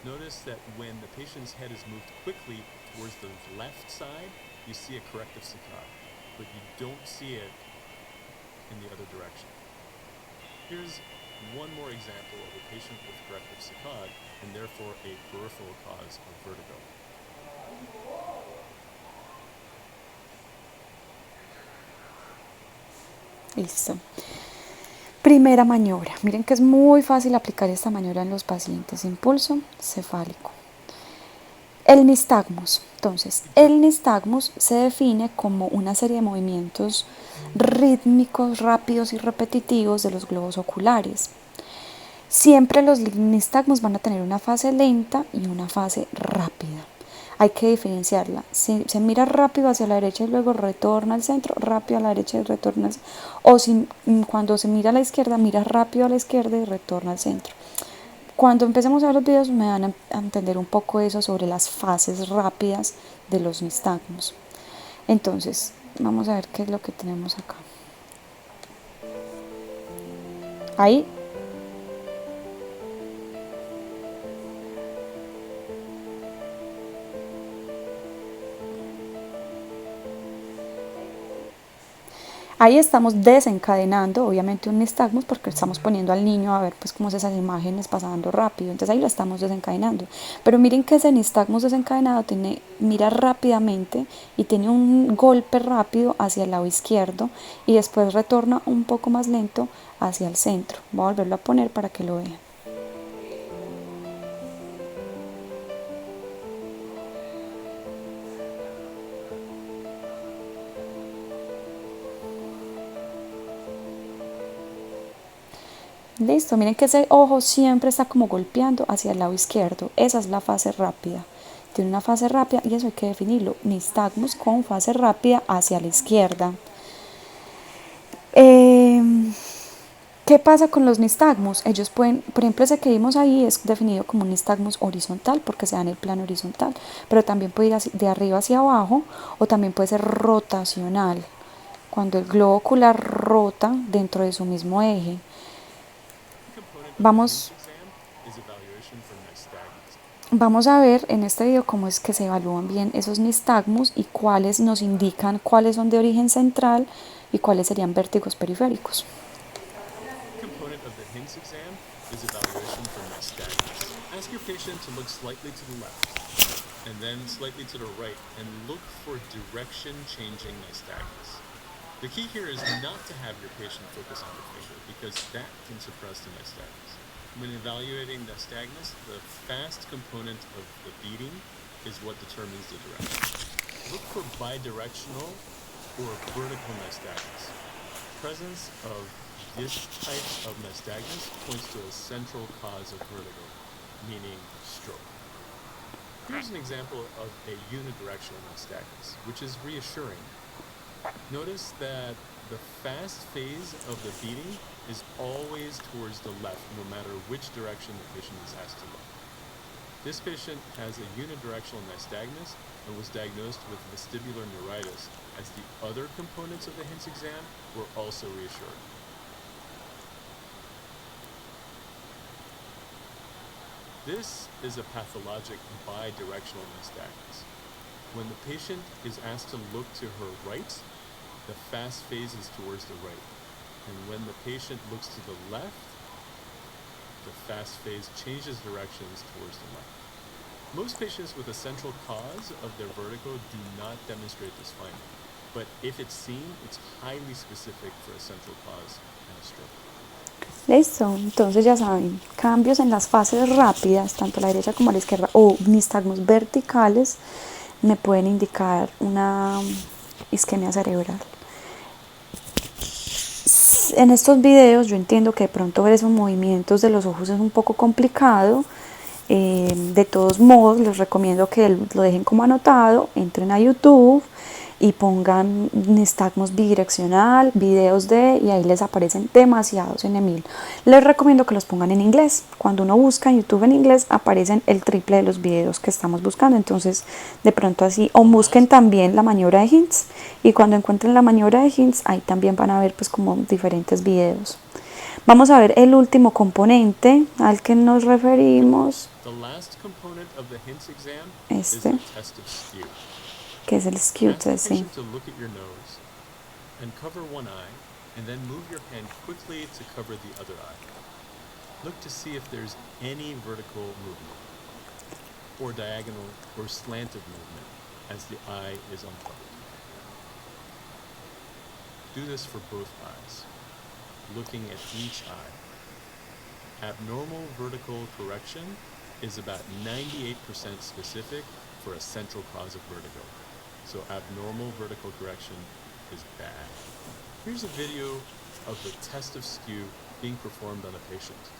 Notice that when the patient's head is moved quickly towards the left side, you see a corrective saccade, but you don't see it in the other direction. Here's one more example of a patient with corrective saccade and therefore a peripheral cause of vertigo. Listo. Primera maniobra. Miren que es muy fácil aplicar esta maniobra en los pacientes. Impulso cefálico. El nistagmus. Entonces, el nistagmus se define como una serie de movimientos rítmicos, rápidos y repetitivos de los globos oculares. Siempre los nistagmus van a tener una fase lenta y una fase rápida. Hay que diferenciarla. Si se mira rápido hacia la derecha y luego retorna al centro, rápido a la derecha y retorna al centro. O si cuando se mira a la izquierda, mira rápido a la izquierda y retorna al centro. Cuando empecemos a ver los videos me van a entender un poco eso sobre las fases rápidas de los nistagmus. Entonces, vamos a ver qué es lo que tenemos acá. Ahí. Ahí estamos desencadenando, obviamente, un nistagmus porque estamos poniendo al niño a ver pues cómo es esas imágenes pasando rápido. Entonces ahí lo estamos desencadenando. Pero miren que ese nistagmus desencadenado mira rápidamente y tiene un golpe rápido hacia el lado izquierdo y después retorna un poco más lento hacia el centro. Voy a volverlo a poner para que lo vean. Listo, miren que ese ojo siempre está como golpeando hacia el lado izquierdo. Esa es la fase rápida. Tiene una fase rápida y eso hay que definirlo. Nistagmus con fase rápida hacia la izquierda. ¿Qué pasa con los nistagmus? Ellos pueden, por ejemplo, ese que vimos ahí es definido como un nistagmus horizontal porque se da en el plano horizontal, pero también puede ir de arriba hacia abajo o también puede ser rotacional, cuando el globo ocular rota dentro de su mismo eje. Vamos a ver en este video cómo es que se evalúan bien esos nistagmus y cuáles nos indican cuáles son de origen central y cuáles serían vértigos periféricos. Component of the Hintz exam is evaluation for nystagmus. Ask your patient to look slightly to the left and then slightly to the right and look for direction changing nystagmus. The key here is not to have your patient focus on the finger because that can suppress the nystagmus. When evaluating nystagmus, the fast component of the beating is what determines the direction. Look for bidirectional or vertical nystagmus. Presence of this type of nystagmus points to a central cause of vertigo, meaning stroke. Here's an example of a unidirectional nystagmus, which is reassuring. Notice that the fast phase of the beating is always towards the left, no matter which direction the patient is asked to look. This patient has a unidirectional nystagmus and was diagnosed with vestibular neuritis, as the other components of the Hintz exam were also reassured. This is a pathologic bidirectional nystagmus. When the patient is asked to look to her right, the fast phase is towards the right. And when the patient looks to the left, the fast phase changes directions towards the left. Most patients with a central cause of their vertigo do not demonstrate this finding, but if it's seen, it's highly specific for a central cause and a stroke. Listo, entonces ya saben, cambios en las fases rápidas, tanto a la derecha como a la izquierda, o nistagmus verticales, me pueden indicar una isquemia cerebral. En estos videos yo entiendo que de pronto ver esos movimientos de los ojos es un poco complicado. De todos modos les recomiendo que lo dejen como anotado, entren a YouTube y pongan nistagmus bidireccional, videos y ahí les aparecen demasiados en Emil. Les recomiendo que los pongan en inglés. Cuando uno busca en YouTube en inglés aparecen el triple de los videos que estamos buscando, entonces de pronto así, o busquen también la maniobra de Hintz y cuando encuentren la maniobra de Hintz ahí también van a ver pues como diferentes videos. Vamos a ver el último componente al que nos referimos. The last component of the HINTS exam is Este, the test of skew. que es el skew Ask the test, sí. patient to look at your nose and cover one eye, and then move your hand quickly to cover the other eye. Look to see if there's any vertical movement, or diagonal or slanted movement as the eye is uncovered. Do this for both eyes, looking at each eye. Abnormal vertical correction is about 98% specific for a central cause of vertigo. So abnormal vertical correction is bad. Here's a video of the test of skew being performed on a patient.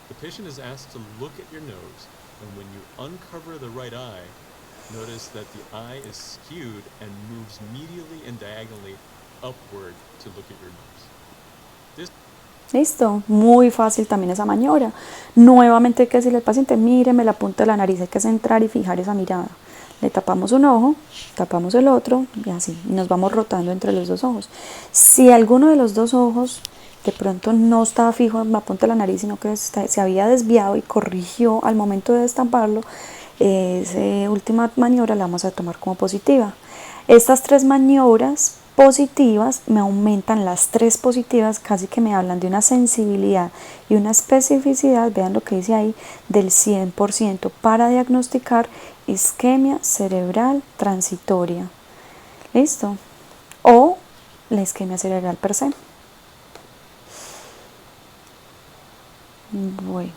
The patient is asked to look at your nose, and when you uncover the right eye, notice that the eye is skewed and moves medially and diagonally upward to look at your nose. Listo, muy fácil también esa maniobra. Nuevamente hay que decirle al paciente, míreme la punta de la nariz, hay que centrar y fijar esa mirada. Le tapamos un ojo, tapamos el otro y así, y nos vamos rotando entre los dos ojos. Si alguno de los dos ojos de pronto no estaba fijo en la punta de la nariz, sino que se había desviado y corrigió al momento de destamparlo, esa última maniobra la vamos a tomar como positiva. Estas tres maniobras positivas me aumentan, las tres positivas casi que me hablan de una sensibilidad y una especificidad, vean lo que dice ahí, del 100% para diagnosticar isquemia cerebral transitoria. ¿Listo? O la isquemia cerebral per se. Bueno.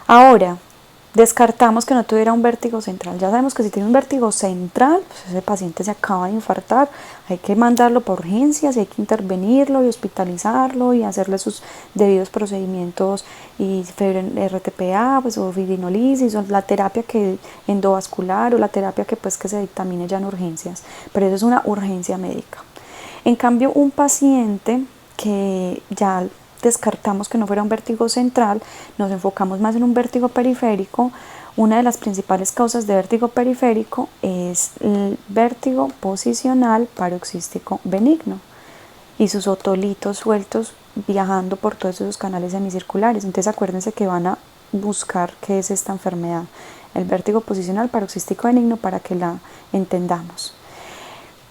Ahora, descartamos que no tuviera un vértigo central. Ya sabemos que si tiene un vértigo central, pues ese paciente se acaba de infartar. Hay que mandarlo por urgencias y hay que intervenirlo y hospitalizarlo y hacerle sus debidos procedimientos y RTPA, pues, o fibrinolisis, o la terapia que endovascular o la terapia que se dictamine ya en urgencias. Pero eso es una urgencia médica. En cambio, un paciente que ya descartamos que no fuera un vértigo central, nos enfocamos más en un vértigo periférico. Una de las principales causas de vértigo periférico es el vértigo posicional paroxístico benigno y sus otolitos sueltos viajando por todos esos canales semicirculares. Entonces acuérdense que van a buscar qué es esta enfermedad, el vértigo posicional paroxístico benigno, para que la entendamos.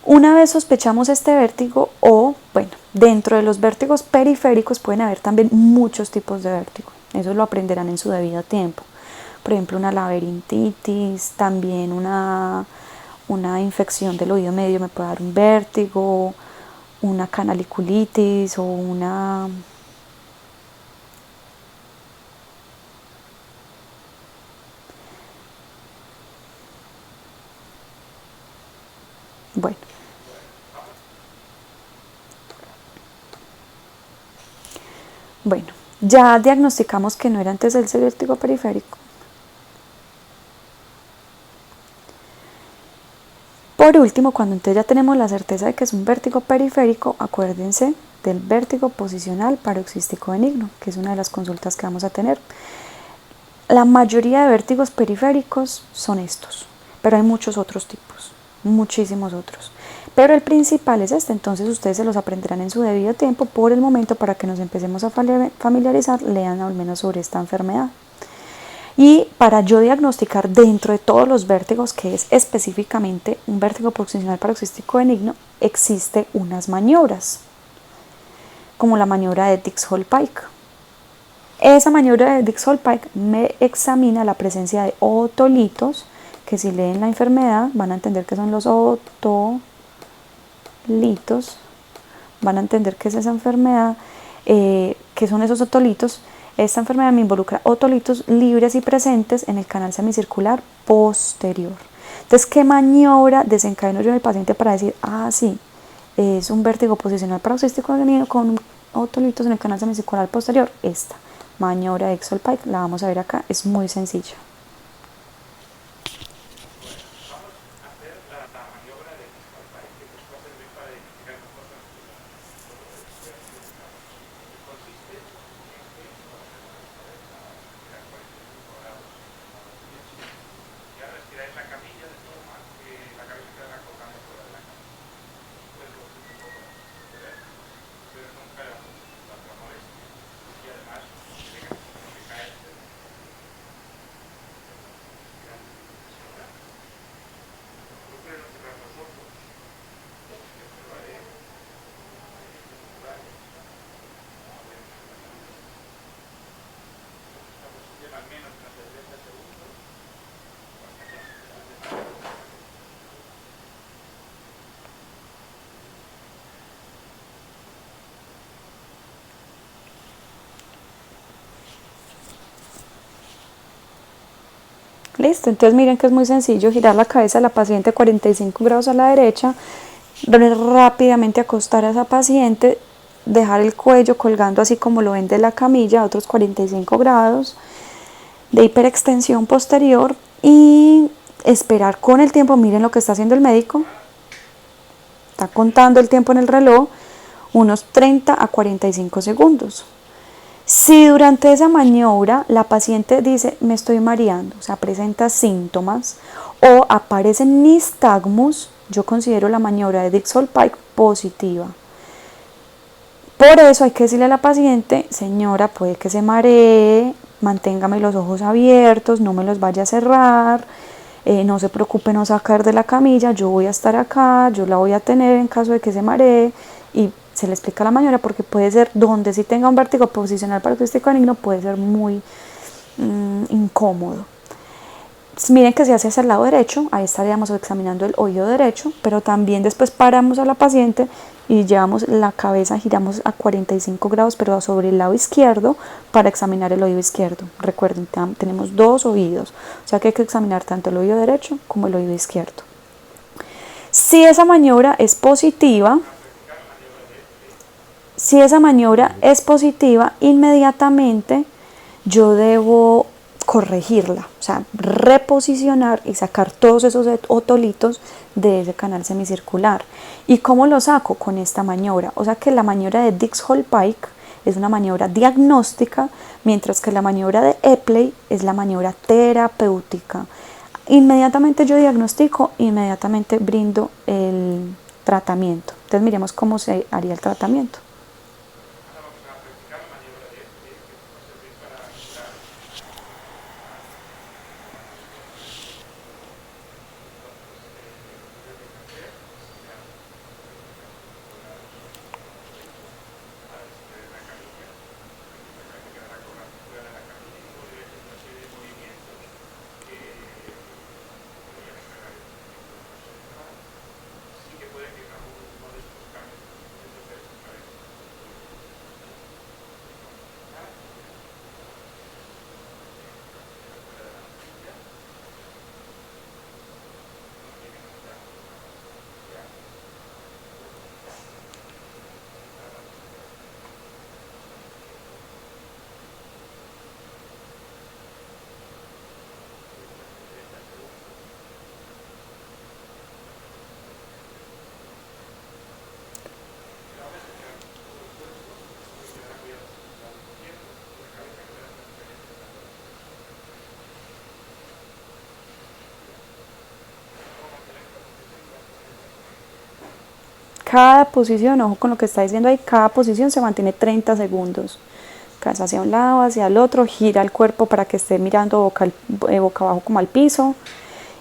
Una vez sospechamos este vértigo, o bueno, dentro de los vértigos periféricos pueden haber también muchos tipos de vértigo. Eso lo aprenderán en su debido tiempo. Por ejemplo, una laberintitis, también una infección del oído medio me puede dar un vértigo, una canaliculitis o una... Bueno, ya diagnosticamos que no era antes el vértigo periférico. Por último, cuando entonces ya tenemos la certeza de que es un vértigo periférico, acuérdense del vértigo posicional paroxístico benigno, que es una de las consultas que vamos a tener. La mayoría de vértigos periféricos son estos, pero hay muchos otros tipos, muchísimos otros. Pero el principal es este, entonces ustedes se los aprenderán en su debido tiempo. Por el momento, para que nos empecemos a familiarizar, lean al menos sobre esta enfermedad. Y para yo diagnosticar dentro de todos los vértigos, que es específicamente un vértigo posicional paroxístico benigno, existe unas maniobras, como la maniobra de Dix-Hallpike. Esa maniobra de Dix-Hallpike me examina la presencia de otolitos, que si leen la enfermedad van a entender que son los otolitos, van a entender que es esa enfermedad, que son esos otolitos. Esta enfermedad me involucra otolitos libres y presentes en el canal semicircular posterior. Entonces, ¿qué maniobra desencadeno yo en el paciente para decir, sí, es un vértigo posicional paroxístico benigno con otolitos en el canal semicircular posterior? Esta maniobra de Dix-Hallpike la vamos a ver acá, es muy sencilla. Listo, entonces miren que es muy sencillo, girar la cabeza de la paciente 45 grados a la derecha, rápidamente acostar a esa paciente, dejar el cuello colgando así como lo ven de la camilla, otros 45 grados de hiperextensión posterior y esperar con el tiempo. Miren lo que está haciendo el médico, está contando el tiempo en el reloj, unos 30 a 45 segundos. Si durante esa maniobra la paciente dice me estoy mareando, o sea, presenta síntomas o aparecen nistagmus, yo considero la maniobra de Dix-Hallpike positiva. Por eso hay que decirle a la paciente, señora, puede que se maree, manténgame los ojos abiertos, no me los vaya a cerrar, no se preocupe, no se va a caer de la camilla, yo voy a estar acá, yo la voy a tener en caso de que se maree, y se le explica la maniobra porque puede ser donde si tenga un vértigo posicional paroxístico benigno puede ser muy incómodo. Miren que se hace hacia el lado derecho, ahí estaríamos examinando el oído derecho, pero también después paramos a la paciente y llevamos la cabeza, giramos a 45 grados, pero sobre el lado izquierdo para examinar el oído izquierdo. Recuerden, tenemos dos oídos, o sea que hay que examinar tanto el oído derecho como el oído izquierdo. Si esa maniobra es positiva, inmediatamente yo debo corregirla, o sea, reposicionar y sacar todos esos otolitos de ese canal semicircular. ¿Y cómo lo saco? Con esta maniobra. O sea que la maniobra de Dix-Hallpike es una maniobra diagnóstica, mientras que la maniobra de Epley es la maniobra terapéutica. Inmediatamente yo diagnostico, inmediatamente brindo el tratamiento. Entonces miremos cómo se haría el tratamiento. Cada posición, ojo con lo que está diciendo ahí, cada posición se mantiene 30 segundos. Cabeza hacia un lado, hacia el otro, gira el cuerpo para que esté mirando boca abajo como al piso.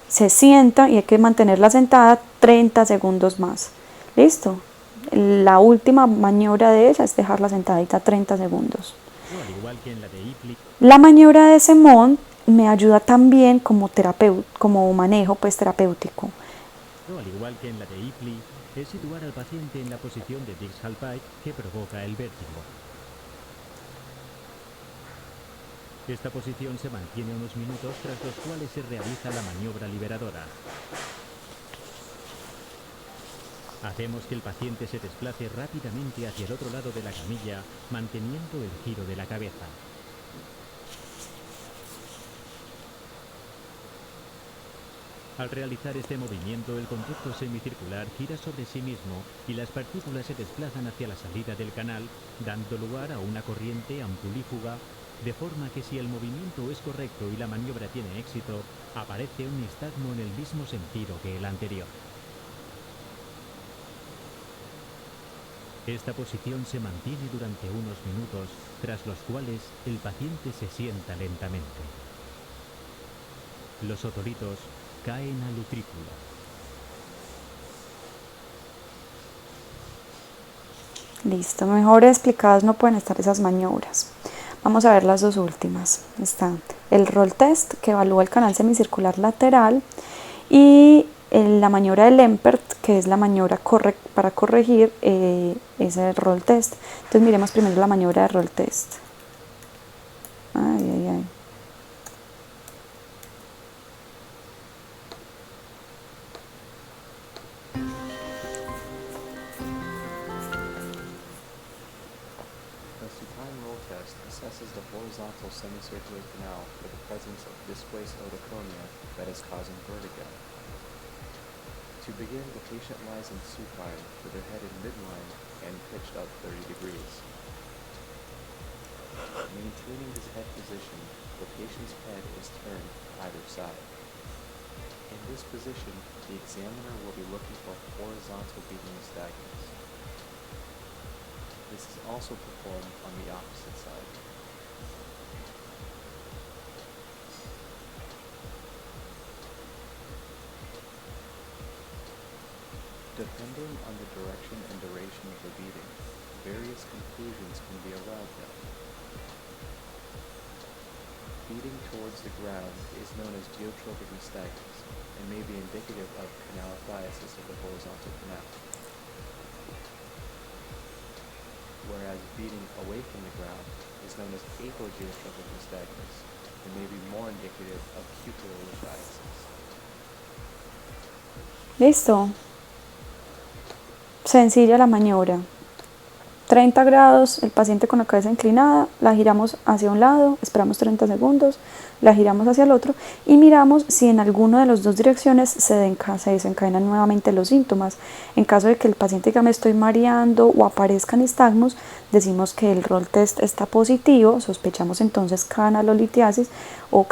Se sienta y hay que mantenerla sentada 30 segundos más. ¿Listo? La última maniobra de ella es dejarla sentadita 30 segundos. La maniobra de Semont me ayuda también como manejo terapéutico. Al igual que en la de Epley, es situar al paciente en la posición de Dix-Hallpike que provoca el vértigo. Esta posición se mantiene unos minutos, tras los cuales se realiza la maniobra liberadora. Hacemos que el paciente se desplace rápidamente hacia el otro lado de la camilla, manteniendo el giro de la cabeza. Al realizar este movimiento, el conducto semicircular gira sobre sí mismo y las partículas se desplazan hacia la salida del canal, dando lugar a una corriente ampulífuga, de forma que si el movimiento es correcto y la maniobra tiene éxito, aparece un nistagmo en el mismo sentido que el anterior. Esta posición se mantiene durante unos minutos, tras los cuales el paciente se sienta lentamente. Los otolitos caen al utrículo. Listo, mejor explicadas no pueden estar esas maniobras. Vamos a ver las dos últimas. Está el roll test, que evalúa el canal semicircular lateral, y la maniobra de Lempert, que es la maniobra para corregir ese roll test. Entonces miremos primero la maniobra de roll test. Ay, ay, ay. assesses the horizontal semicircular canal for the presence of displaced otoconia that is causing vertigo. To begin, the patient lies in supine with her head in midline and pitched up 30 degrees. Maintaining this head position, the patient's head is turned to either side. In this position, the examiner will be looking for horizontal beating nystagmus. This is also performed on the opposite side. Depending on the direction and duration of the beating, various conclusions can be arrived at. Beating towards the ground is known as geotropic nystagmus and may be indicative of canalithiasis of the horizontal canal. Whereas beating away from the ground is known as apogeotropic nystagmus and may be more indicative of cupular lithiasis. Listo. Sencilla la maniobra. 30 grados, el paciente con la cabeza inclinada, la giramos hacia un lado, esperamos 30 segundos, la giramos hacia el otro y miramos si en alguna de las dos direcciones se desencadenan nuevamente los síntomas. En caso de que el paciente diga me estoy mareando o aparezcan nistagmus, decimos que el roll test está positivo, sospechamos entonces canalolitiasis o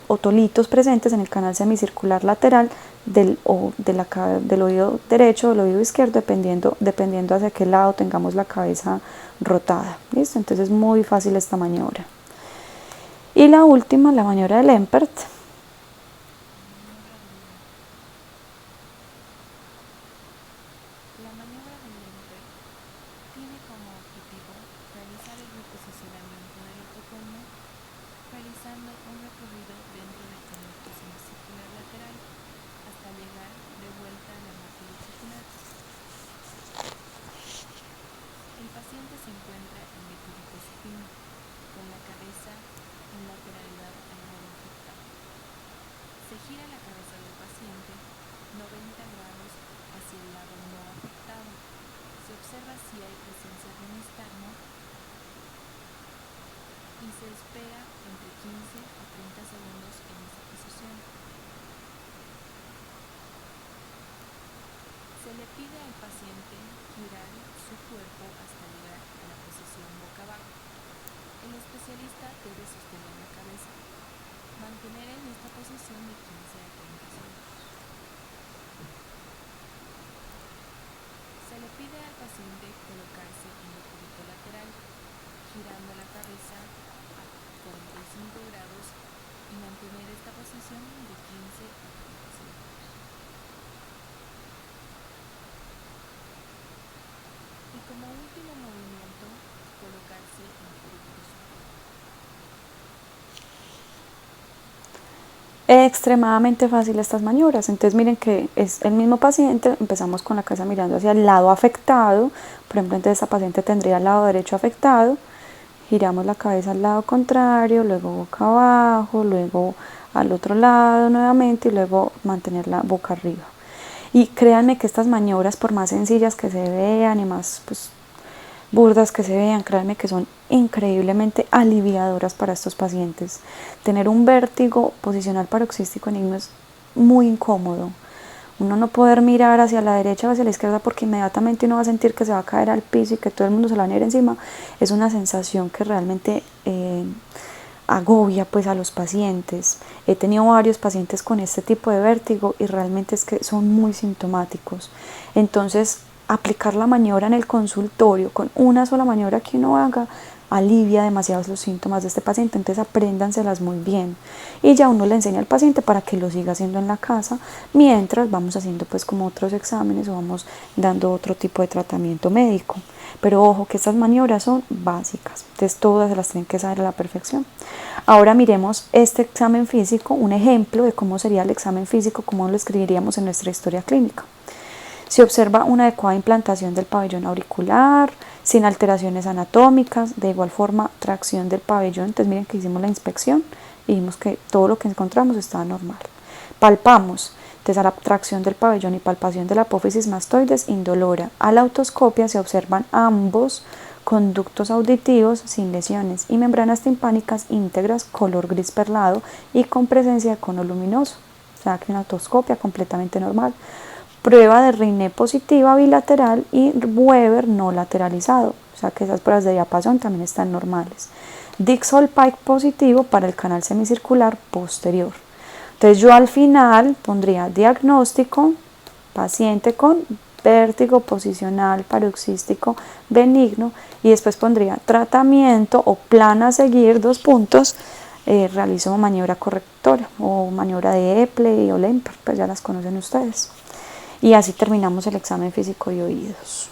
otolitos presentes en el canal semicircular lateral del oído derecho o del oído izquierdo, dependiendo hacia qué lado tengamos la cabeza rotada. ¿Listo? Entonces es muy fácil esta maniobra. Y la última, la maniobra de Lempert. La maniobra de Lempert tiene como objetivo realizar el reposicionamiento del otoconio realizando un recorrido dentro del conducto semicircular lateral hasta llegar de vuelta a la masa lenticular. El paciente se encuentra en decúbito supino, con la cabeza en lateralidad al lado afectado. Se gira la cabeza del paciente 90 grados hacia el lado no afectado. Se observa si hay presencia de un nistagmo y se espera entre 15 a 30 segundos en esa posición. Se le pide al paciente girar su cuerpo hasta llegar a la posición boca abajo. El especialista debe sostener la cabeza. Mantener en esta posición de 15 a 30 segundos. Se le pide al paciente colocarse en decúbito lateral, girando la cabeza a 45 grados y mantener esta posición de 15 a 30 segundos. Y como último movimiento, colocarse en decúbito supino. Extremadamente fácil estas maniobras. Entonces miren que es el mismo paciente, empezamos con la cabeza mirando hacia el lado afectado, por ejemplo, entonces esta paciente tendría el lado derecho afectado, giramos la cabeza al lado contrario, luego boca abajo, luego al otro lado nuevamente y luego mantener la boca arriba. Y créanme que estas maniobras, por más sencillas que se vean y más burdas que se vean, créanme que son increíblemente aliviadoras para estos pacientes. Tener un vértigo posicional paroxístico en himno es muy incómodo. Uno no poder mirar hacia la derecha o hacia la izquierda porque inmediatamente uno va a sentir que se va a caer al piso y que todo el mundo se la va a ir encima, es una sensación que realmente agobia pues a los pacientes. He tenido varios pacientes con este tipo de vértigo y realmente es que son muy sintomáticos. Entonces aplicar la maniobra en el consultorio con una sola maniobra que uno haga alivia demasiado los síntomas de este paciente, entonces apréndanselas muy bien y ya uno le enseña al paciente para que lo siga haciendo en la casa mientras vamos haciendo pues como otros exámenes o vamos dando otro tipo de tratamiento médico. Pero ojo que estas maniobras son básicas, entonces todas se las tienen que saber a la perfección. Ahora miremos este examen físico, un ejemplo de cómo sería el examen físico, cómo lo escribiríamos en nuestra historia clínica. Se observa una adecuada implantación del pabellón auricular, sin alteraciones anatómicas, de igual forma tracción del pabellón. Entonces miren que hicimos la inspección y vimos que todo lo que encontramos estaba normal. Palpamos, entonces a la tracción del pabellón y palpación de la apófisis mastoides indolora. A la autoscopia se observan ambos conductos auditivos sin lesiones y membranas timpánicas íntegras color gris perlado y con presencia de cono luminoso, o sea, kinetoscopia completamente normal. Prueba de Rinne positiva bilateral y Weber no lateralizado, o sea que esas pruebas de diapasón también están normales. Dixon-Pike positivo para el canal semicircular posterior. Entonces yo al final pondría diagnóstico, paciente con vértigo posicional paroxístico benigno, y después pondría tratamiento o plan a seguir, dos puntos, realizo maniobra correctora o maniobra de Epley o Lempert, pues ya las conocen ustedes. Y así terminamos el examen físico y oídos.